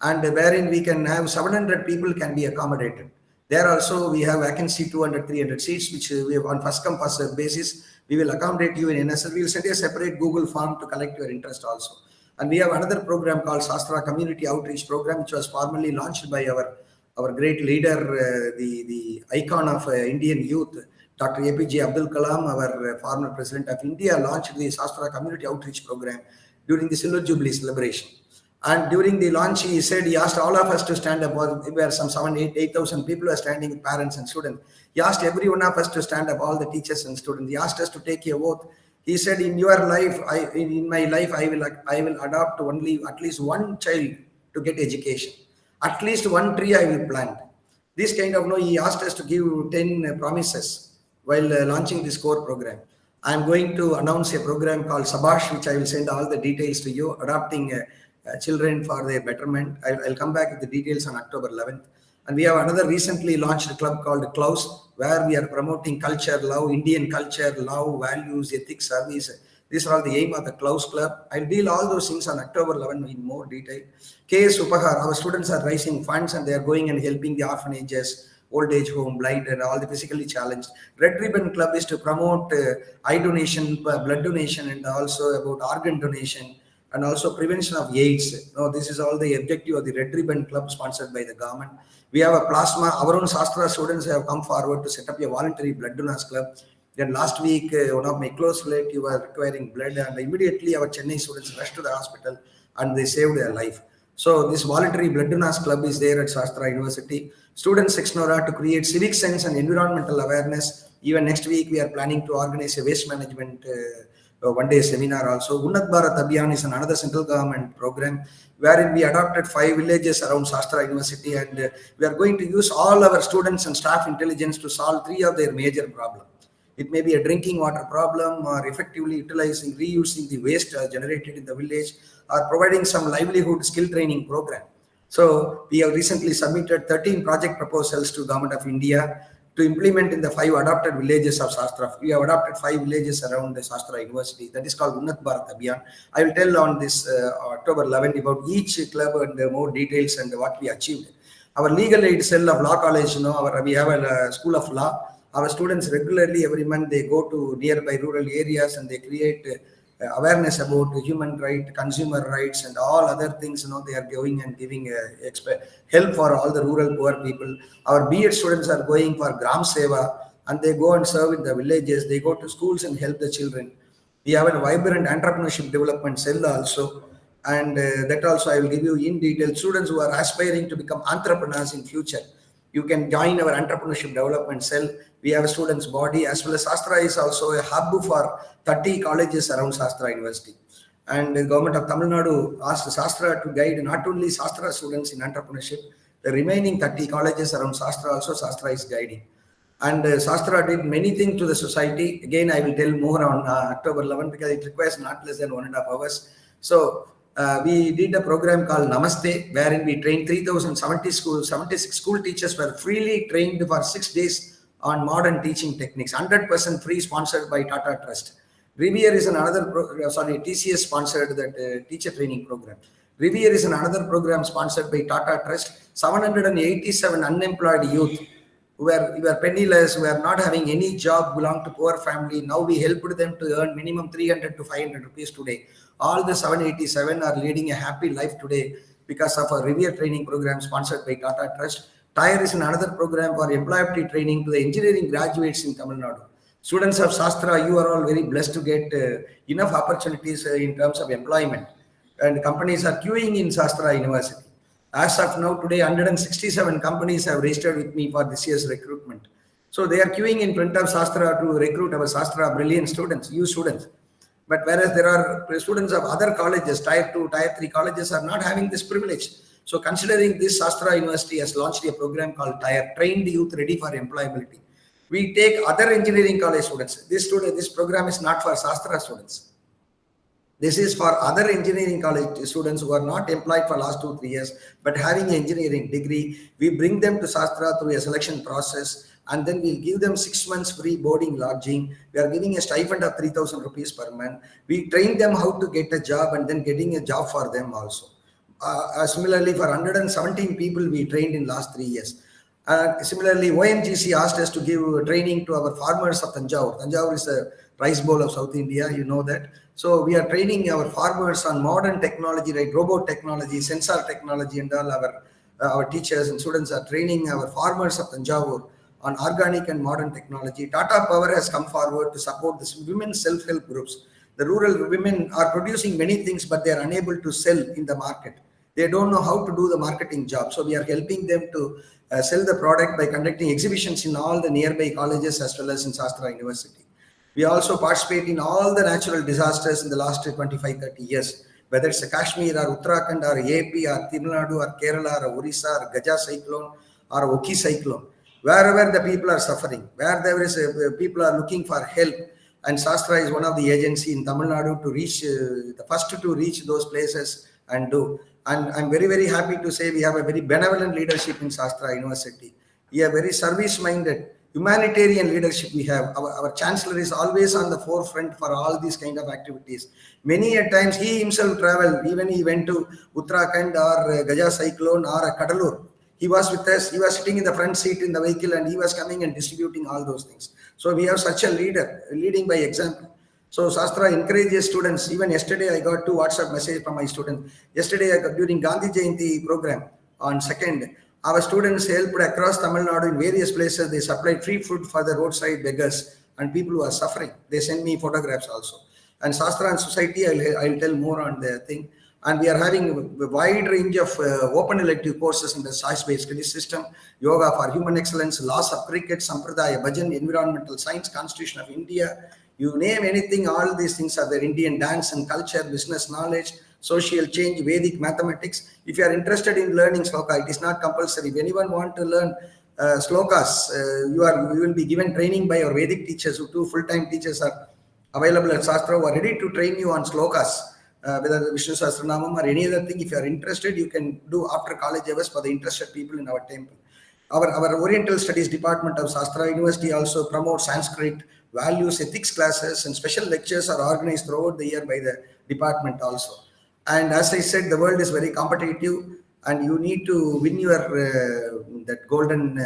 and wherein we can have 700 people can be accommodated. There also we have vacancy 200, 300 seats, which we have on first come first serve basis. We will accommodate you in NSS. We will send you a separate Google form to collect your interest also. And we have another program called Shastra Community Outreach Program, which was formally launched by our great leader, the icon of Indian youth, Dr. APJ Abdul Kalam, our former President of India, launched the Shastra Community Outreach Program during the Silver Jubilee celebration. And during the launch, he asked all of us to stand up. There were some 8,000 people were standing with parents and students. He asked every one of us to stand up, all the teachers and students. He asked us to take a oath. He said, in your life, in my life, I will adopt only at least one child to get education. At least one tree I will plant. This kind of, he asked us to give 10 promises while launching this core program. I am going to announce a program called Sabash, which I will send all the details to you, adopting children for their betterment. I'll come back with the details on October 11th. And we have another recently launched club called Klaus, where we are promoting culture, love, Indian culture, love, values, ethics, service. These are all the aim of the Klaus Club. I'll deal all those things on October 11 in more detail. KS Upahar, our students are raising funds and they are going and helping the orphanages, old age home, blind, and all the physically challenged. Red Ribbon Club is to promote eye donation, blood donation, and also about organ donation, and also prevention of AIDS. This is all the objective of the Red Ribbon Club sponsored by the government. We have a plasma. Our own Shastra students have come forward to set up a voluntary blood donors club. Then last week, one of my close relatives was requiring blood, and immediately our Chennai students rushed to the hospital and they saved their life. So this voluntary blood donors club is there at Shastra University. Students Exnora to create civic sense and environmental awareness. Even next week, we are planning to organize a waste management one-day seminar also. Unnat Bharat Abhiyan is another central government program wherein we adopted 5 villages around Shastra University, and we are going to use all our students and staff intelligence to solve 3 of their major problems. It may be a drinking water problem, or effectively reusing the waste generated in the village, or providing some livelihood skill training program. So we have recently submitted 13 project proposals to Government of India to implement in the 5 adopted villages of Shastra. We have adopted 5 villages around the Shastra University. That is called Unnat Bharat Abhiyan. I will tell on this October 11th about each club and more details and what we achieved. Our legal aid cell of Law College, we have a school of law. Our students regularly, every month, they go to nearby rural areas and they create awareness about human rights, consumer rights, and all other things. They are going and giving help for all the rural poor people. Our B.Ed students are going for Gram Seva, and they go and serve in the villages. They go to schools and help the children. We have a vibrant entrepreneurship development cell also, and that also I will give you in detail. Students who are aspiring to become entrepreneurs in future, you can join our entrepreneurship development cell. We have a students body, as well as Shastra is also a hub for 30 colleges around Shastra University. And the government of Tamil Nadu asked Shastra to guide not only Shastra students in entrepreneurship, the remaining 30 colleges around Shastra also Shastra is guiding. And Shastra did many things to the society. Again, I will tell more on October 11 because it requires not less than 1.5 hours. So we did a program called Namaste, wherein we trained 76 school teachers were freely trained for 6 days on modern teaching techniques, 100% free, sponsored by Tata Trust. Revere is TCS sponsored that teacher training program. Revere is another program sponsored by Tata Trust. 787 unemployed youth who were penniless, who are not having any job, belong to poor family. Now we helped them to earn minimum 300 to 500 rupees today. All the 787 are leading a happy life today because of a Revere training program sponsored by Tata Trust. TIRE is another program for employability training to the engineering graduates in Tamil Nadu. Students of Shastra, you are all very blessed to get enough opportunities in terms of employment. And companies are queuing in Shastra University. As of now, today, 167 companies have registered with me for this year's recruitment. So they are queuing in front of Shastra to recruit our Shastra brilliant students, you students. But whereas there are students of other colleges, Tier 2, Tier 3 colleges are not having this privilege. So considering this, Shastra University has launched a program called TIRE, Trained Youth Ready for Employability. We take other engineering college students. This program is not for Shastra students. This is for other engineering college students who are not employed for last 2-3 years, but having an engineering degree. We bring them to Shastra through a selection process, and then we'll give them 6 months free boarding lodging. We are giving a stipend of 3,000 rupees per month. We train them how to get a job and then getting a job for them also. Similarly, for 117 people we trained in last 3 years. Similarly, ONGC asked us to give training to our farmers of Tanjore. Tanjore is a rice bowl of South India, you know that. So we are training our farmers on modern technology, like robot technology, sensor technology, and all our teachers and students are training our farmers of Tanjore on organic and modern technology. Tata Power has come forward to support this women's self-help groups. The rural women are producing many things, but they are unable to sell in the market. They don't know how to do the marketing job. So we are helping them to sell the product by conducting exhibitions in all the nearby colleges as well as in Shastra University. We also participate in all the natural disasters in the last 25-30 years, whether it's Kashmir or Uttarakhand or AP or Tamil Nadu or Kerala or Orissa or Gaja cyclone or Oki cyclone. Wherever the people are suffering, where there is people are looking for help, and Shastra is one of the agencies in Tamil Nadu to reach, the first to reach those places and do. And I'm very, very happy to say we have a very benevolent leadership in Shastra University. We are very service-minded, humanitarian leadership we have. Our chancellor is always on the forefront for all these kind of activities. Many a times he himself traveled, even he went to Uttarakhand or Gaja cyclone or Kadalur. He was with us, he was sitting in the front seat in the vehicle and he was coming and distributing all those things. So we have such a leader, leading by example. So Shastra encourages students. Even yesterday, I got 2 WhatsApp messages from my students. Yesterday, during Gandhi Jayanti program on 2nd, our students helped across Tamil Nadu in various places. They supplied free food for the roadside beggars and people who are suffering. They send me photographs also. And Shastra and Society, I'll tell more on the thing. And we are having a wide range of open elective courses in the science-based study system, yoga for human excellence, laws of cricket, Sampradaya, Bhajan, environmental science, Constitution of India. You name anything, all these things are there. Indian dance and culture, business knowledge, social change, Vedic mathematics. If you are interested in learning sloka, it is not compulsory. If anyone want to learn slokas, you will be given training by our Vedic teachers. 2 full-time teachers are available at Shastra who are ready to train you on slokas, whether Vishnu Sahasranamam or any other thing. If you are interested, you can do after college hours for the interested people in our temple. Our Oriental Studies Department of Shastra University also promotes Sanskrit, values, ethics classes, and special lectures are organized throughout the year by the department also. And as I said, the world is very competitive and you need to win your that golden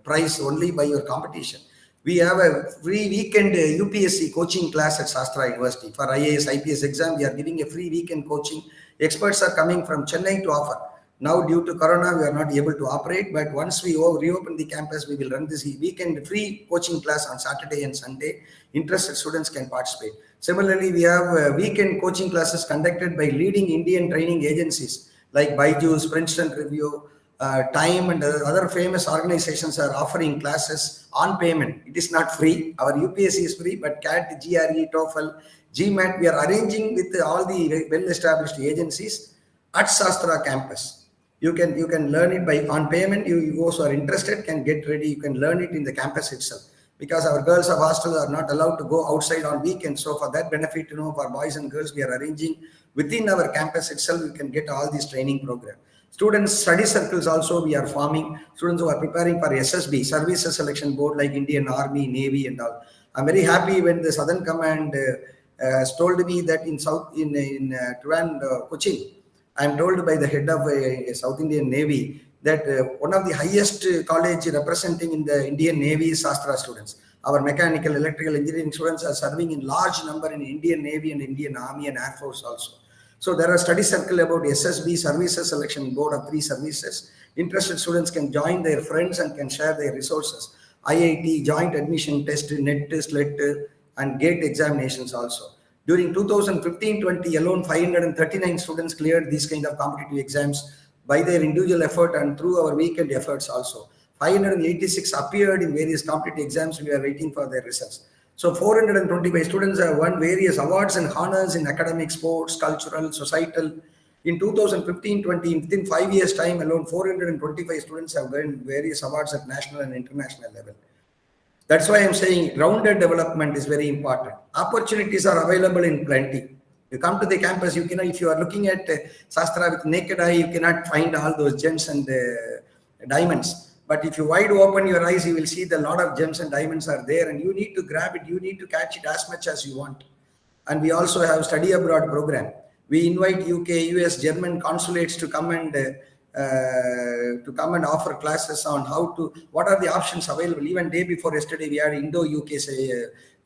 prize only by your competition. We have a free weekend UPSC coaching class at Shastra University. For IAS, IPS exam, we are giving a free weekend coaching. Experts are coming from Chennai to offer. Now, due to Corona, we are not able to operate, but once we reopen the campus, we will run this weekend free coaching class on Saturday and Sunday. Interested students can participate. Similarly, we have weekend coaching classes conducted by leading Indian training agencies like Byju's, Princeton Review, Time, and other famous organizations are offering classes on payment. It is not free. Our UPSC is free, but CAT, GRE, TOEFL, GMAT, we are arranging with all the well-established agencies at Shastra campus. You can learn it on payment. You those who are interested can get ready. You can learn it in the campus itself, because our girls of hostel are not allowed to go outside on weekends. So for that benefit, for boys and girls, we are arranging within our campus itself. You can get all these training program. Students study circles also we are forming. Students who are preparing for SSB, Services Selection Board, like Indian Army, Navy, and all. I'm very happy when the Southern Command told me that in Cochin, I am told by the head of South Indian Navy that one of the highest college representing in the Indian Navy is Shastra students. Our mechanical, electrical engineering students are serving in large number in Indian Navy and Indian Army and Air Force also. So there are study circle about SSB, Services Selection Board of 3 services. Interested students can join their friends and can share their resources. IIT, joint admission test, NET, SLET, and GATE examinations also. During 2015-20 alone, 539 students cleared these kind of competitive exams by their individual effort and through our weekend efforts also. 586 appeared in various competitive exams. We are waiting for their results. So 425 students have won various awards and honors in academic, sports, cultural, societal. In 2015-20, within 5 years' time alone, 425 students have won various awards at national and international level. That's why I'm saying rounded development is very important. Opportunities are available in plenty. You come to the campus, you cannot, if you are looking at Shastra with naked eye, you cannot find all those gems and diamonds. But if you wide open your eyes, you will see the lot of gems and diamonds are there, and you need to grab it. You need to catch it as much as you want. And we also have study abroad program. We invite UK, US, German consulates to come and offer classes on what are the options available. Even day before yesterday, we had Indo-UK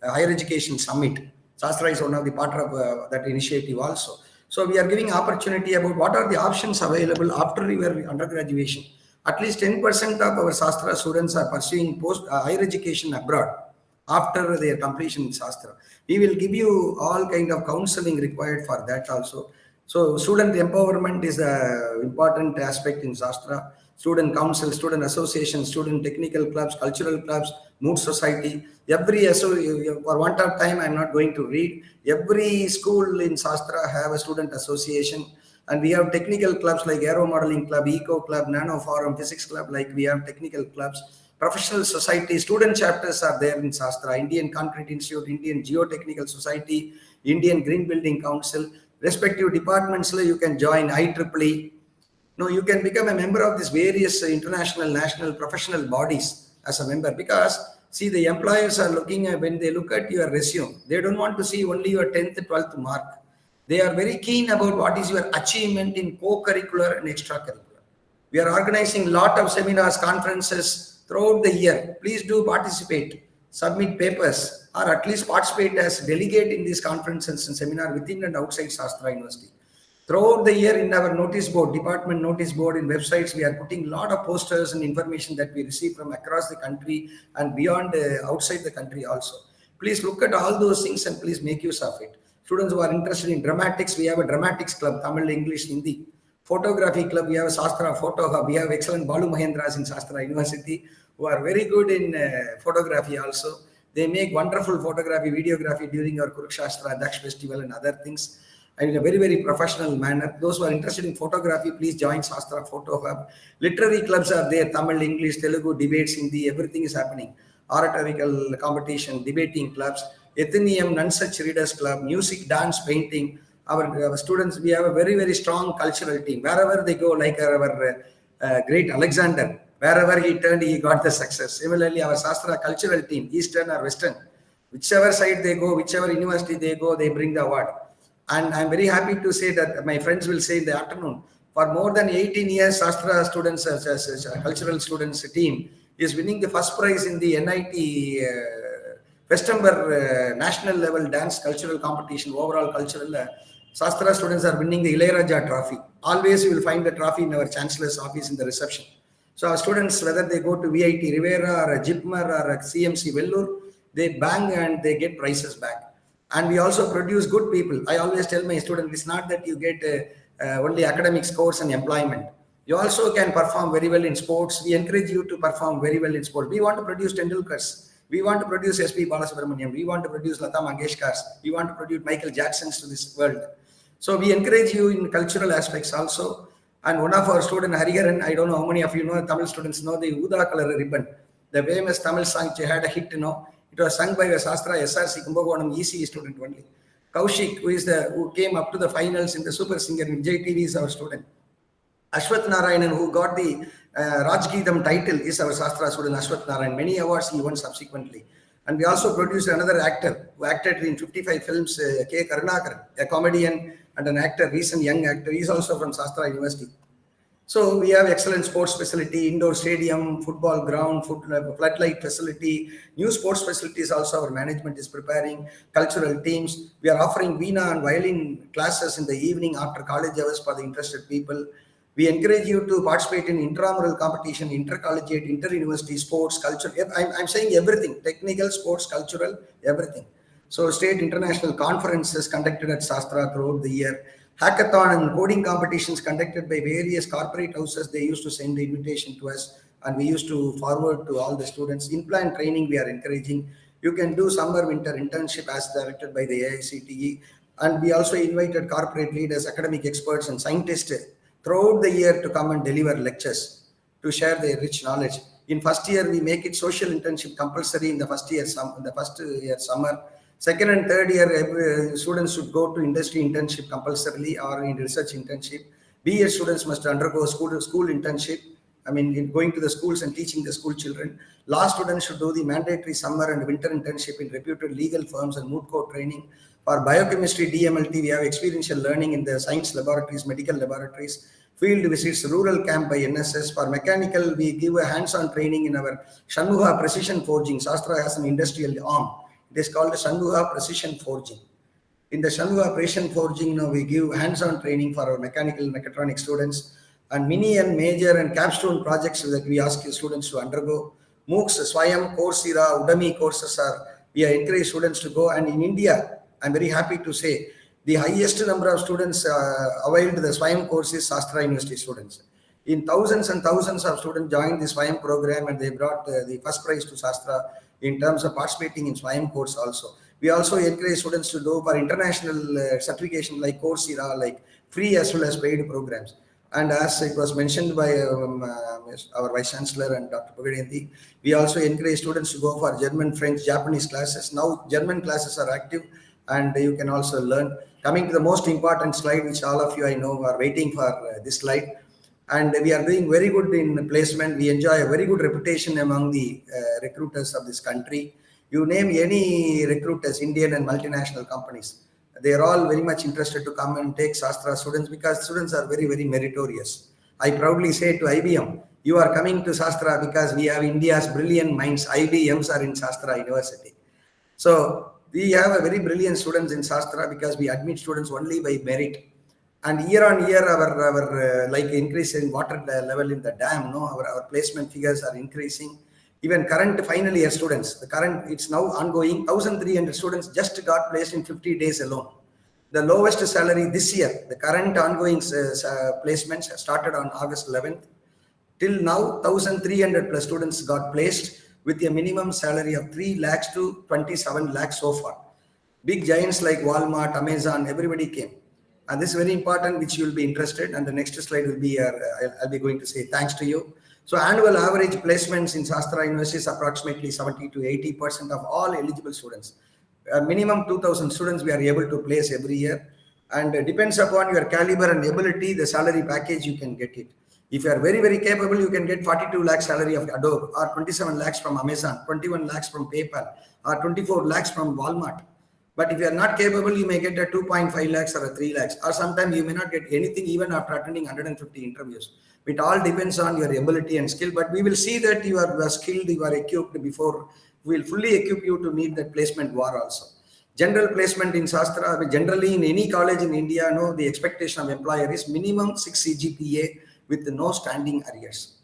higher education summit. Shastra is one of the part of that initiative also. So we are giving opportunity about what are the options available after your undergraduation. At least 10% of our Shastra students are pursuing higher education abroad after their completion in Shastra. We will give you all kind of counseling required for that also. So student empowerment is an important aspect in Shastra. Student council, student association, student technical clubs, cultural clubs, mood society. For want of time, I'm not going to read. Every school in Shastra have a student association. And we have technical clubs like Aero Modeling Club, Eco Club, Nano Forum, Physics Club, like we have technical clubs. Professional society, student chapters are there in Shastra, Indian Concrete Institute, Indian Geotechnical Society, Indian Green Building Council. Respective departments, you can join IEEE. No, you can become a member of these various international, national, professional bodies as a member, because see, the employers are looking at, when they look at your resume, they don't want to see only your 10th, 12th mark. They are very keen about what is your achievement in co-curricular and extracurricular. We are organizing a lot of seminars, conferences throughout the year. Please do participate, submit papers, or at least participate as delegate in these conferences and seminars within and outside Shastra University. Throughout the year in our notice board, department notice board, in websites, we are putting a lot of posters and information that we receive from across the country and beyond, outside the country also. Please look at all those things and please make use of it. Students who are interested in dramatics, we have a dramatics club, Tamil, English, Hindi. Photography club, we have a Shastra Photo Hub. We have excellent Balu Mahendras in Shastra University who are very good in photography also. They make wonderful photography, videography during our Kurukshastra, Daksh Festival and other things. And in a very, very professional manner. Those who are interested in photography, please join Shastra Photo Hub. Literary clubs are there, Tamil, English, Telugu, debates, Hindi, everything is happening. Oratorical competition, debating clubs, Athenaeum, Nonsuch Readers Club, music, dance, painting. Our students, we have a very, very strong cultural team. Wherever they go, like our great Alexander, wherever he turned, he got the success. Similarly, our Shastra cultural team, Eastern or Western, whichever side they go, whichever university they go, they bring the award. And I'm very happy to say that my friends will say in the afternoon, for more than 18 years, Shastra students, as a cultural students team, is winning the first prize in the NIT Westember national level dance cultural competition, overall cultural. Shastra students are winning the Ilayaraja trophy. Always you will find the trophy in our Chancellor's office in the reception. So our students, whether they go to VIT Rivera or JIPMER or CMC Vellore, they bang and they get prizes back. And we also produce good people. I always tell my students, it's not that you get only academic scores and employment. You also can perform very well in sports. We encourage you to perform very well in sports. We want to produce Tendulkars. We want to produce SP Balasubramaniam. We want to produce Lata Mangeshkars. We want to produce Michael Jacksons to this world. So we encourage you in cultural aspects also. And one of our students, Hariharan, I don't know how many of you know, Tamil students know the Uda color ribbon. The famous Tamil song which had a hit, it was sung by a Shastra SRC Kumbakonam ECE student only. Kaushik, who came up to the finals in the Super Singer in Vijay TV, is our student. Ashwath Narayanan, who got the Rajgeetam title, is our Shastra student, Ashwath Narayan. Many awards he won subsequently. And we also produced another actor who acted in 55 films, K. Karunakaran, a comedian and an actor, recent young actor. He's also from Shastra University. So we have excellent sports facility, indoor stadium, football ground, floodlight facility, new sports facilities also our management is preparing, cultural teams. We are offering Veena and violin classes in the evening after college hours for the interested people. We encourage you to participate in intramural competition, intercollegiate, inter-university sports, culture. I'm saying everything, technical, sports, cultural, everything. So state international conferences conducted at Shastra throughout the year. Hackathon and coding competitions conducted by various corporate houses. They used to send the invitation to us and we used to forward to all the students. In-plant training we are encouraging. You can do summer winter internship as directed by the AICTE. And we also invited corporate leaders, academic experts and scientists throughout the year to come and deliver lectures to share their rich knowledge. In first year, we make it social internship compulsory in the first year summer. Second and third year, students should go to industry internship compulsorily or in research internship. BA students must undergo school internship. I mean, going to the schools and teaching the school children. Law students should do the mandatory summer and winter internship in reputed legal firms and moot court training. For biochemistry, DMLT, we have experiential learning in the science laboratories, medical laboratories, field visits, rural camp by NSS. For mechanical, we give a hands-on training in our Shanmuga Precision Forging. Shastra has an industrial arm. It is called Shanmuga Precision Forging. In the Shanmuga Precision Forging, we give hands-on training for our mechanical mechatronic students, and mini and major and capstone projects that we ask students to undergo. MOOCs, Swayam, Coursera, Udemy courses we encourage students to go. And in India, I'm very happy to say the highest number of students availed the Swayam courses, Shastra University students. In thousands and thousands of students joined the Swayam program and they brought the first prize to Shastra in terms of participating in Swayam course also. We also encourage students to do for international certification like Coursera, like free as well as paid programs. And as it was mentioned by our Vice Chancellor and Dr. Pugalenthi, we also encourage students to go for German, French, Japanese classes. Now German classes are active and you can also learn. Coming to the most important slide, which all of you I know are waiting for this slide. And we are doing very good in placement. We enjoy a very good reputation among the recruiters of this country. You name any recruiters, Indian and multinational companies, they are all very much interested to come and take Shastra students because students are very, very meritorious. I proudly say to IBM, you are coming to Shastra because we have India's brilliant minds. IBMs are in Shastra University. So we have a very brilliant students in Shastra because we admit students only by merit. And year on year, our like increase in water level in the dam, our placement figures are increasing. Even current final year students, it's now ongoing, 1,300 students just got placed in 50 days alone. The lowest salary this year, the current ongoing placements started on August 11th. Till now, 1,300 plus students got placed with a minimum salary of 3 lakhs to 27 lakhs so far. Big giants like Walmart, Amazon, everybody came. And this is very important, which you will be interested. And the next slide will be, I'll be going to say thanks to you. So annual average placements in Shastra University is approximately 70 to 80% of all eligible students. Minimum 2,000 students we are able to place every year. And it depends upon your caliber and ability, the salary package, you can get it. If you are very, very capable, you can get 42 lakhs salary of Adobe, or 27 lakhs from Amazon, 21 lakhs from PayPal, or 24 lakhs from Walmart. But if you are not capable, you may get a 2.5 lakhs or a 3 lakhs, or sometimes you may not get anything even after attending 150 interviews. It all depends on your ability and skill, but we will see that you are skilled, you are equipped before we will fully equip you to meet that placement war also. General placement in Shastra, generally in any college in India, the expectation of employer is minimum 6 CGPA with no standing arrears.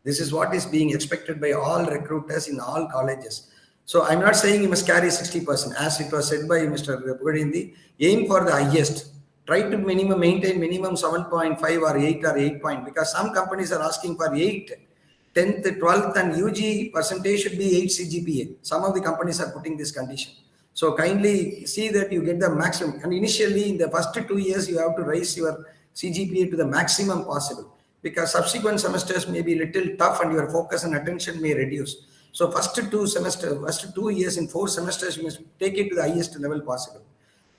This is what is being expected by all recruiters in all colleges. So I'm not saying you must carry 60%, as it was said by Mr. Pugalenthi, aim for the highest. Try to maintain minimum 7.5 or 8 or 8 point, because some companies are asking for 8, 10th, 12th and UG percentage should be 8 CGPA. Some of the companies are putting this condition. So kindly see that you get the maximum. And initially in the first 2 years, you have to raise your CGPA to the maximum possible, because subsequent semesters may be a little tough and your focus and attention may reduce. So first 2 years in 4 semesters, you must take it to the highest level possible.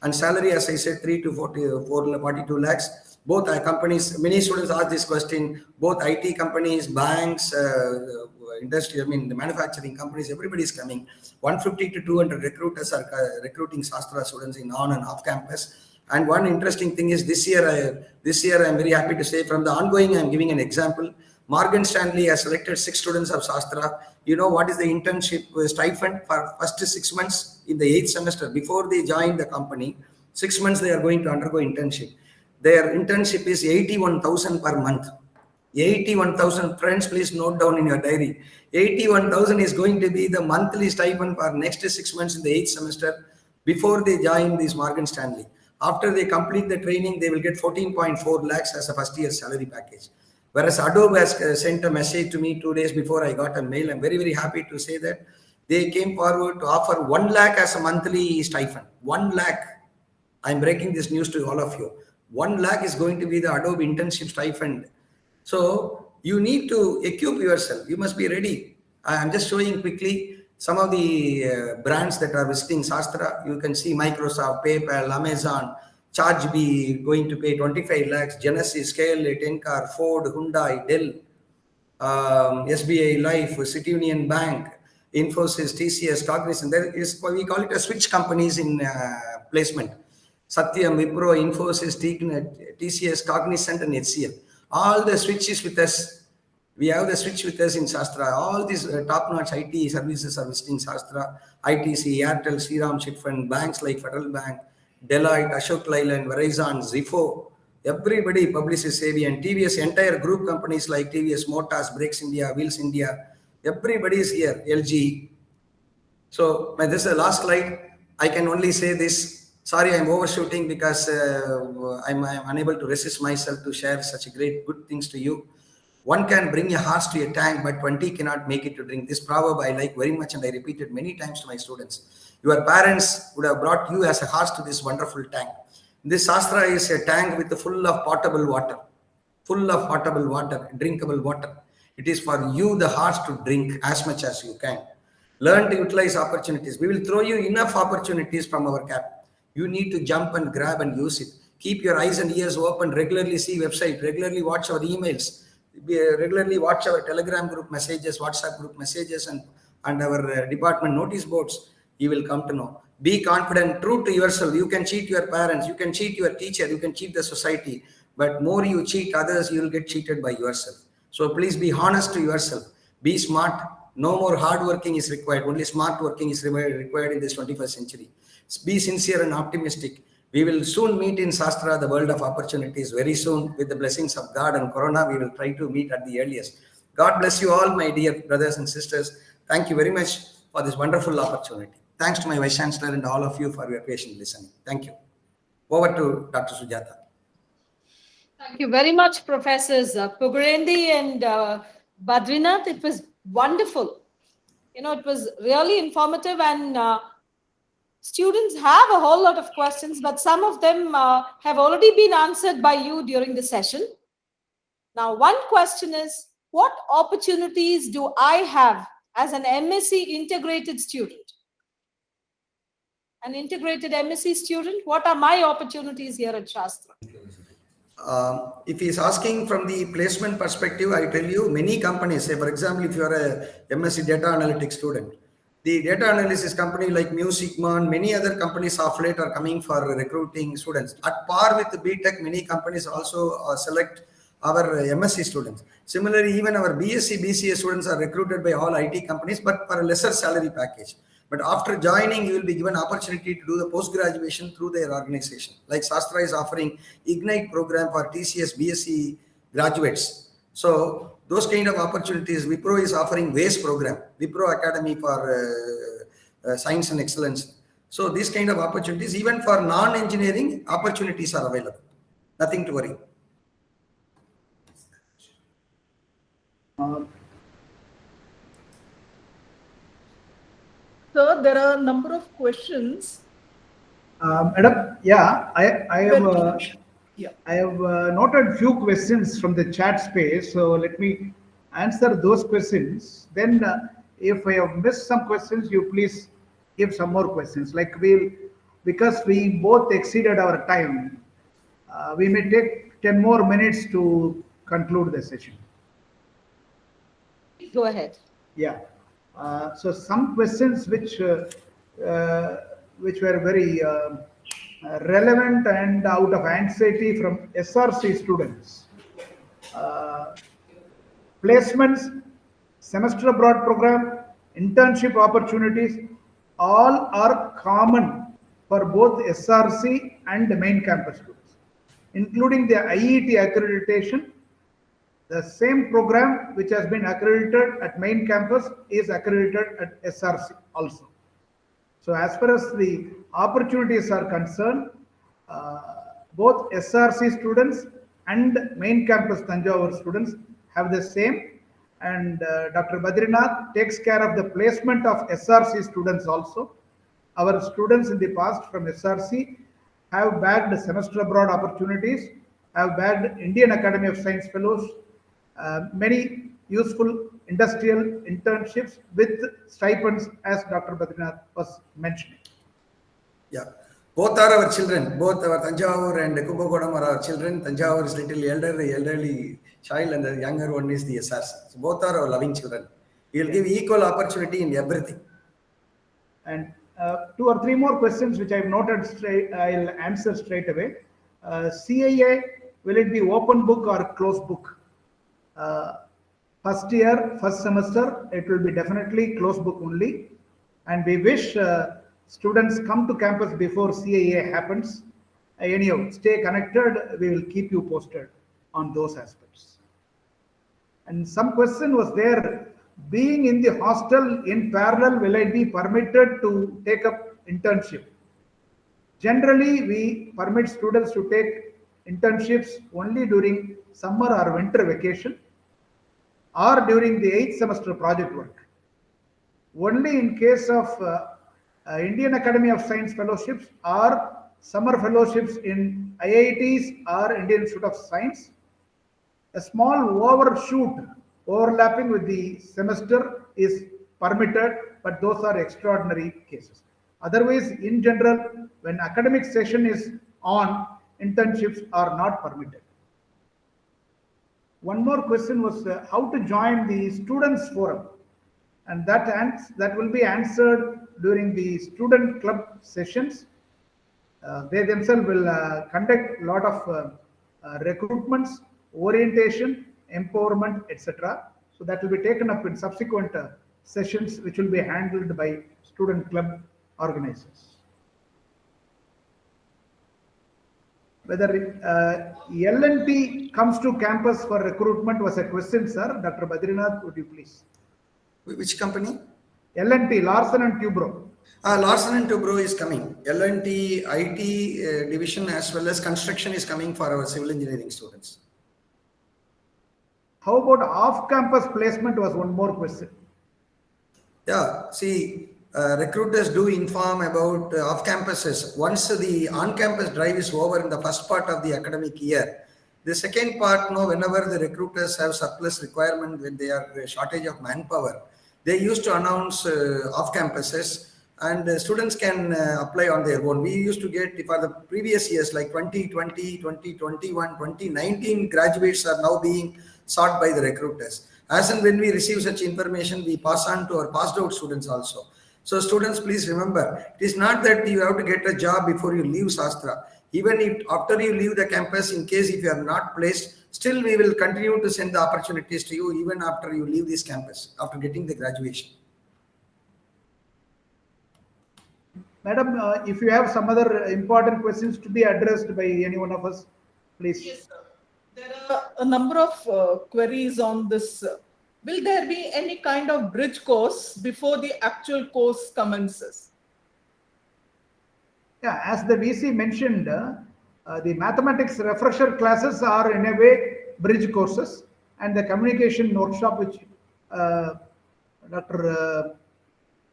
And salary, as I said, 3 to 42 lakhs. both companies, many students ask this question, both IT companies, banks, industry, I mean, the manufacturing companies, everybody is coming. 150 to 200 recruiters are recruiting Shastra students in on and off campus. And one interesting thing is this year I'm very happy to say, from the ongoing, I'm giving an example. Morgan Stanley has selected 6 students of Shastra. You know what is the internship stipend for first 6 months in the 8th semester? Before they join the company, 6 months they are going to undergo internship. Their internship is 81,000 per month. 81,000, friends, please note down in your diary. 81,000 is going to be the monthly stipend for next 6 months in the 8th semester before they join this Morgan Stanley. After they complete the training, they will get 14.4 lakhs as a first year salary package. Whereas Adobe has sent a message to me 2 days before I got a mail. I'm very, very happy to say that they came forward to offer 1 lakh as a monthly stipend. 1 lakh. I'm breaking this news to all of you. 1 lakh is going to be the Adobe internship stipend. So you need to equip yourself. You must be ready. I'm just showing quickly some of the brands that are visiting Shastra. You can see Microsoft, PayPal, Amazon, ChargeBee going to pay 25 lakhs, Genesis, KLA, Tencar, Ford, Hyundai, Dell, SBI Life, City Union Bank, Infosys, TCS, Cognizant. There is, we call it a switch companies in placement. Satyam, Wipro, Infosys, TCS, Cognizant, and HCL. All the switches with us. We have the switch with us in Shastra. All these top-notch IT services are visiting Shastra. ITC, Airtel, Shriram Chit Fund, banks like Federal Bank, Deloitte, Ashok Leyland, Verizon, Zifo. Everybody, Publicis Sapient, TVS, entire group companies like TVS Motors, Brakes India, Wheels India. Everybody is here, LG. So this is the last slide. I can only say this. Sorry, I'm overshooting because I'm unable to resist myself to share such great good things to you. One can bring a horse to a tank, but 20 cannot make it to drink. This proverb I like very much, and I repeat it many times to my students. Your parents would have brought you as a horse to this wonderful tank. This Shastra is a tank with full of potable water, drinkable water. It is for you, the horse, to drink as much as you can. Learn to utilize opportunities. We will throw you enough opportunities from our cap. You need to jump and grab and use it. Keep your eyes and ears open. Regularly see website. Regularly watch our emails. Regularly watch our Telegram group messages, WhatsApp group messages, and our department notice boards. You will come to know. Be confident, true to yourself. You can cheat your parents. You can cheat your teacher. You can cheat the society. But more you cheat others, you will get cheated by yourself. So please be honest to yourself. Be smart. No more hard working is required. Only smart working is required in this 21st century. Be sincere and optimistic. We will soon meet in Shastra, the world of opportunities, very soon. With the blessings of God and Corona, we will try to meet at the earliest. God bless you all, my dear brothers and sisters. Thank you very much for this wonderful opportunity. Thanks to my Vice Chancellor and all of you for your patient listening. Thank you. Over to Dr. Sujata. Thank you very much, Professors Pugarendi and Badrinath. It was wonderful. You know, it was really informative, and students have a whole lot of questions, but some of them have already been answered by you during the session. Now, one question is, what opportunities do I have as an MSc integrated student? An integrated MSc student, what are my opportunities here at Shastra? If he's asking from the placement perspective, I tell you, many companies, say for example, if you are a MSc data analytics student, the data analysis company like Mu Sigma and many other companies of late are coming for recruiting students. At par with the BTech, many companies also select our MSc students. Similarly, even our BSc, BCA students are recruited by all IT companies, but for a lesser salary package. But after joining, you will be given opportunity to do the post-graduation through their organization. Like Shastra is offering Ignite program for TCS, BSc graduates. So those kind of opportunities, Wipro is offering WACE program, Wipro Academy for Science and Excellence. So these kind of opportunities, even for non-engineering, opportunities are available. Nothing to worry. Sir, there are a number of questions. Madam, yeah, I have noted few questions from the chat space. So let me answer those questions. Then, if I have missed some questions, you please give some more questions. Like because we both exceeded our time, we may take 10 more minutes to conclude the session. Go ahead. Yeah. So some questions which were very relevant and out of anxiety from SRC students. Placements, semester abroad program, internship opportunities, all are common for both SRC and main campus students, including the IET accreditation. The same program which has been accredited at main campus is accredited at SRC also. So as far as the opportunities are concerned, both SRC students and main campus Thanjavur students have the same, and Dr. Badrinath takes care of the placement of SRC students also. Our students in the past from SRC have bagged semester abroad opportunities, have bagged Indian Academy of Science Fellows, many useful industrial internships with stipends, as Dr. Badrinath was mentioning. Yeah, both are our children. Both our Thanjavur and Kumbakonam are our children. Thanjavur is little elderly child, and the younger one is the SRC. So both are our loving children. We will give equal opportunity in everything. And 2 or 3 more questions which I have noted straight, I'll answer straight away. CAA, will it be open book or closed book? First year, first semester, it will be definitely closed book only. And we wish students come to campus before CAA happens. Anyhow, stay connected. We will keep you posted on those aspects. And some question was there, being in the hostel in parallel, will I be permitted to take up internship? Generally, we permit students to take internships only during summer or winter vacation, or during the 8th semester project work. Only in case of Indian Academy of Science fellowships or summer fellowships in IITs or Indian Institute of Science, a small overshoot overlapping with the semester is permitted, but those are extraordinary cases. Otherwise, in general, when academic session is on, internships are not permitted. One more question was how to join the students forum, and that will be answered during the student club sessions. They themselves will conduct a lot of recruitments, orientation, empowerment, etc. So that will be taken up in subsequent sessions, which will be handled by student club organizers. Whether L&T comes to campus for recruitment was a question, sir. Dr. Badrinath, would you please? Which company? L&T, Larsen and Toubro. Larsen and Toubro is coming. L&T, IT division as well as construction is coming for our civil engineering students. How about off-campus placement was one more question. Yeah, see, recruiters do inform about off-campuses. Once the on-campus drive is over in the first part of the academic year, the second part, whenever the recruiters have surplus requirement, when they are shortage of manpower, they used to announce off-campuses, and students can apply on their own. We used to get, for the previous years like 2020, 2021, 2019 graduates are now being sought by the recruiters. As and when we receive such information, we pass on to our passed out students also. So students, please remember, it is not that you have to get a job before you leave Shastra. Even if after you leave the campus, in case if you are not placed, still we will continue to send the opportunities to you even after you leave this campus, after getting the graduation. Madam, if you have some other important questions to be addressed by any one of us, please. Yes, sir. There are a number of queries on this. Will there be any kind of bridge course before the actual course commences? Yeah, as the VC mentioned, the mathematics refresher classes are in a way bridge courses, and the communication workshop which Dr.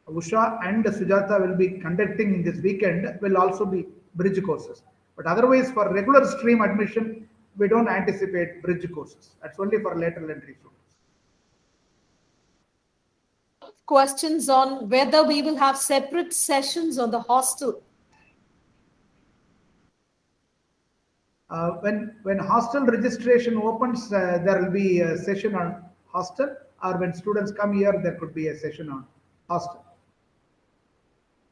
Usha and Sujata will be conducting in this weekend will also be bridge courses. But otherwise, for regular stream admission, we don't anticipate bridge courses. That's only for lateral entry students. Questions on whether we will have separate sessions on the hostel. When hostel registration opens, there will be a session on hostel, or when students come here, there could be a session on hostel.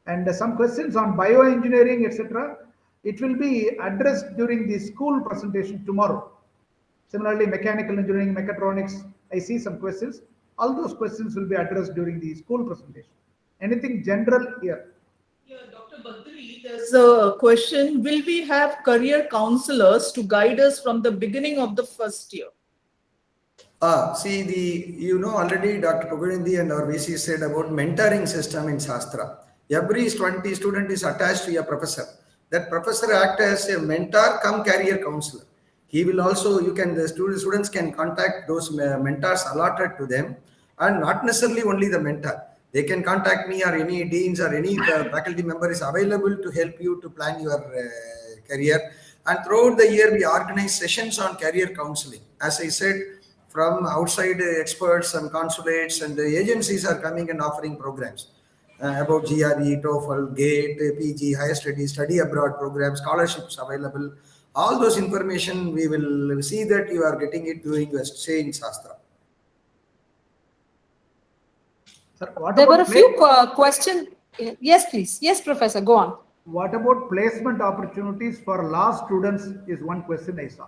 And some questions on bioengineering, etc. It will be addressed during the school presentation tomorrow. Similarly, mechanical engineering, mechatronics, I see some questions. All those questions will be addressed during the school presentation. Anything general here? Yeah, Dr. Badri, there's a question. Will we have career counselors to guide us from the beginning of the first year? See, you know already Dr. Pugarindi and our VC said about mentoring system in Shastra. Every 20 student is attached to a professor. That professor acts as a mentor come career counselor. He will also, the students can contact those mentors allotted to them, and not necessarily only the mentor. They can contact me or any deans or any faculty member is available to help you to plan your career. And throughout the year, we organize sessions on career counseling. As I said, from outside experts and consulates and the agencies are coming and offering programs about GRE, TOEFL, GATE, PG, higher studies, study abroad programs, scholarships available. All those information, we will see that you are getting it during your stay in Shastra. Sir, There were a few questions. Yes, please. Yes, Professor, go on. What about placement opportunities for law students is one question I saw.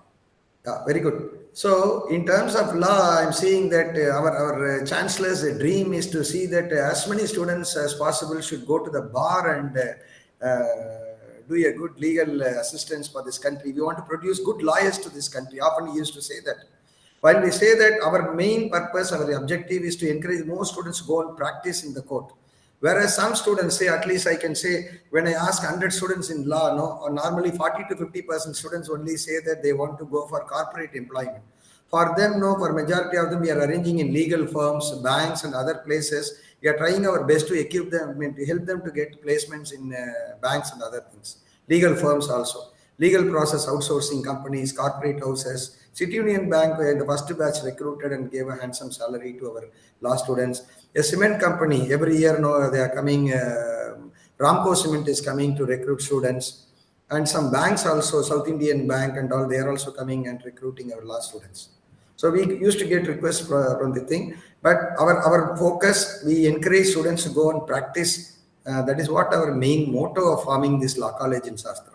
Yeah, very good. So in terms of law, I'm seeing that our chancellor's dream is to see that as many students as possible should go to the bar and do a good legal assistance for this country. We want to produce good lawyers to this country. Often he used to say that. While we say that our main purpose, our objective is to encourage more students to go and practice in the court. Whereas some students say, at least I can say, when I ask 100 students in law, normally 40 to 50% students only say that they want to go for corporate employment. For them, for majority of them, we are arranging in legal firms, banks and other places. We are trying our best to equip them, to help them to get placements in banks and other things. Legal firms also. Legal process outsourcing companies, corporate houses. City Union Bank, where the first batch recruited and gave a handsome salary to our law students. A cement company, every year they are coming, Ramco Cement is coming to recruit students. And some banks also, South Indian Bank and all, they are also coming and recruiting our law students. So we used to get requests from the thing, but our focus, we encourage students to go and practice. That is what our main motto of forming this law college in Shastra.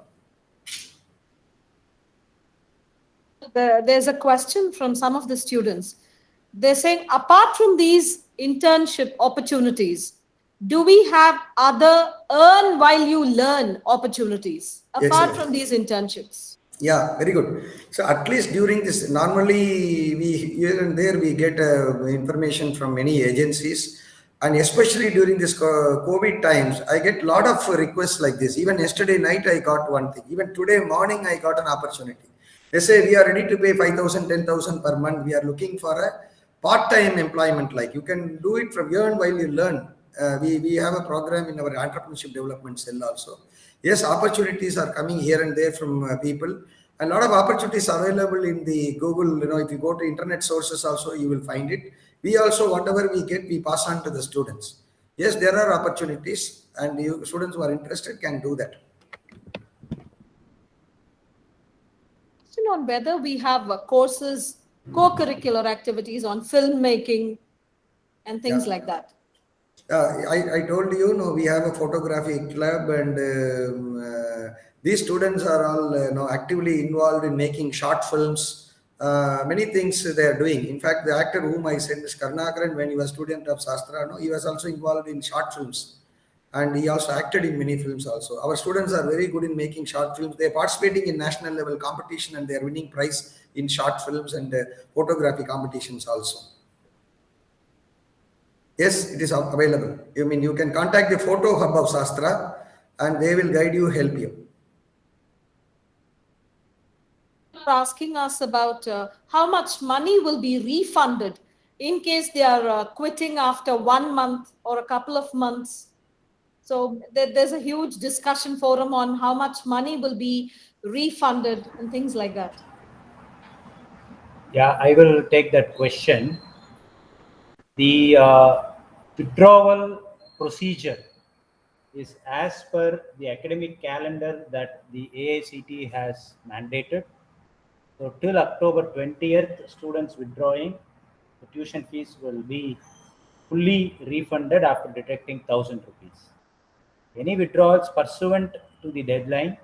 There's a question from some of the students. They're saying, apart from these internship opportunities, do we have other earn while you learn opportunities apart from these internships? Yeah, very good. So at least during this, normally we here and there we get information from many agencies, and especially during this COVID times, I get a lot of requests like this. Even yesterday night I got one thing. Even today morning I got an opportunity. They say we are ready to pay 5,000, 10,000 per month. We are looking for a part-time employment. Like you can do it from earn while you learn. We have a program in our entrepreneurship development cell also. Yes, opportunities are coming here and there from people. A lot of opportunities available in the Google. If you go to internet sources also, you will find it. We also, whatever we get, we pass on to the students. Yes, there are opportunities, and you students who are interested can do that. On whether we have courses, co-curricular activities on filmmaking and things like that. I told you, we have a photography club, and these students are all actively involved in making short films. Many things they are doing. In fact, the actor whom I said, Mr. Karnakaran, when he was a student of Shastra, he was also involved in short films. And he also acted in many films also. Our students are very good in making short films. They are participating in national level competition and they are winning prize in short films and photography competitions also. Yes, it is available. You can contact the Photo Hub of Shastra and they will guide you, help you. Asking us about how much money will be refunded in case they are quitting after 1 month or a couple of months. So there's a huge discussion forum on how much money will be refunded and things like that. Yeah, I will take that question. The withdrawal procedure is as per the academic calendar that the AICTE has mandated. So till October 20th, students withdrawing, the tuition fees will be fully refunded after deducting 1,000 rupees. Any withdrawals pursuant to the deadline,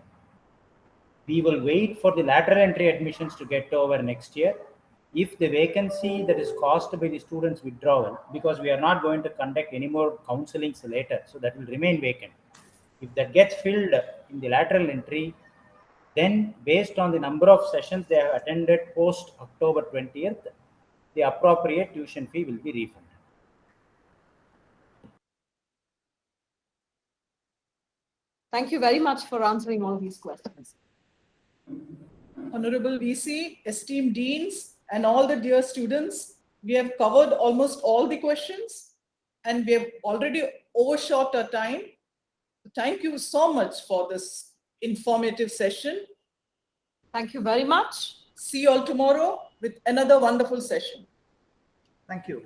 we will wait for the lateral entry admissions to get over next year. If the vacancy that is caused by the students' withdrawal, because we are not going to conduct any more counselings later, so that will remain vacant. If that gets filled in the lateral entry, then based on the number of sessions they have attended post October 20th, the appropriate tuition fee will be refunded. Thank you very much for answering all these questions. Honorable VC, esteemed deans, and all the dear students, we have covered almost all the questions and we have already overshot our time. Thank you so much for this informative session. Thank you very much. See you all tomorrow with another wonderful session. Thank you.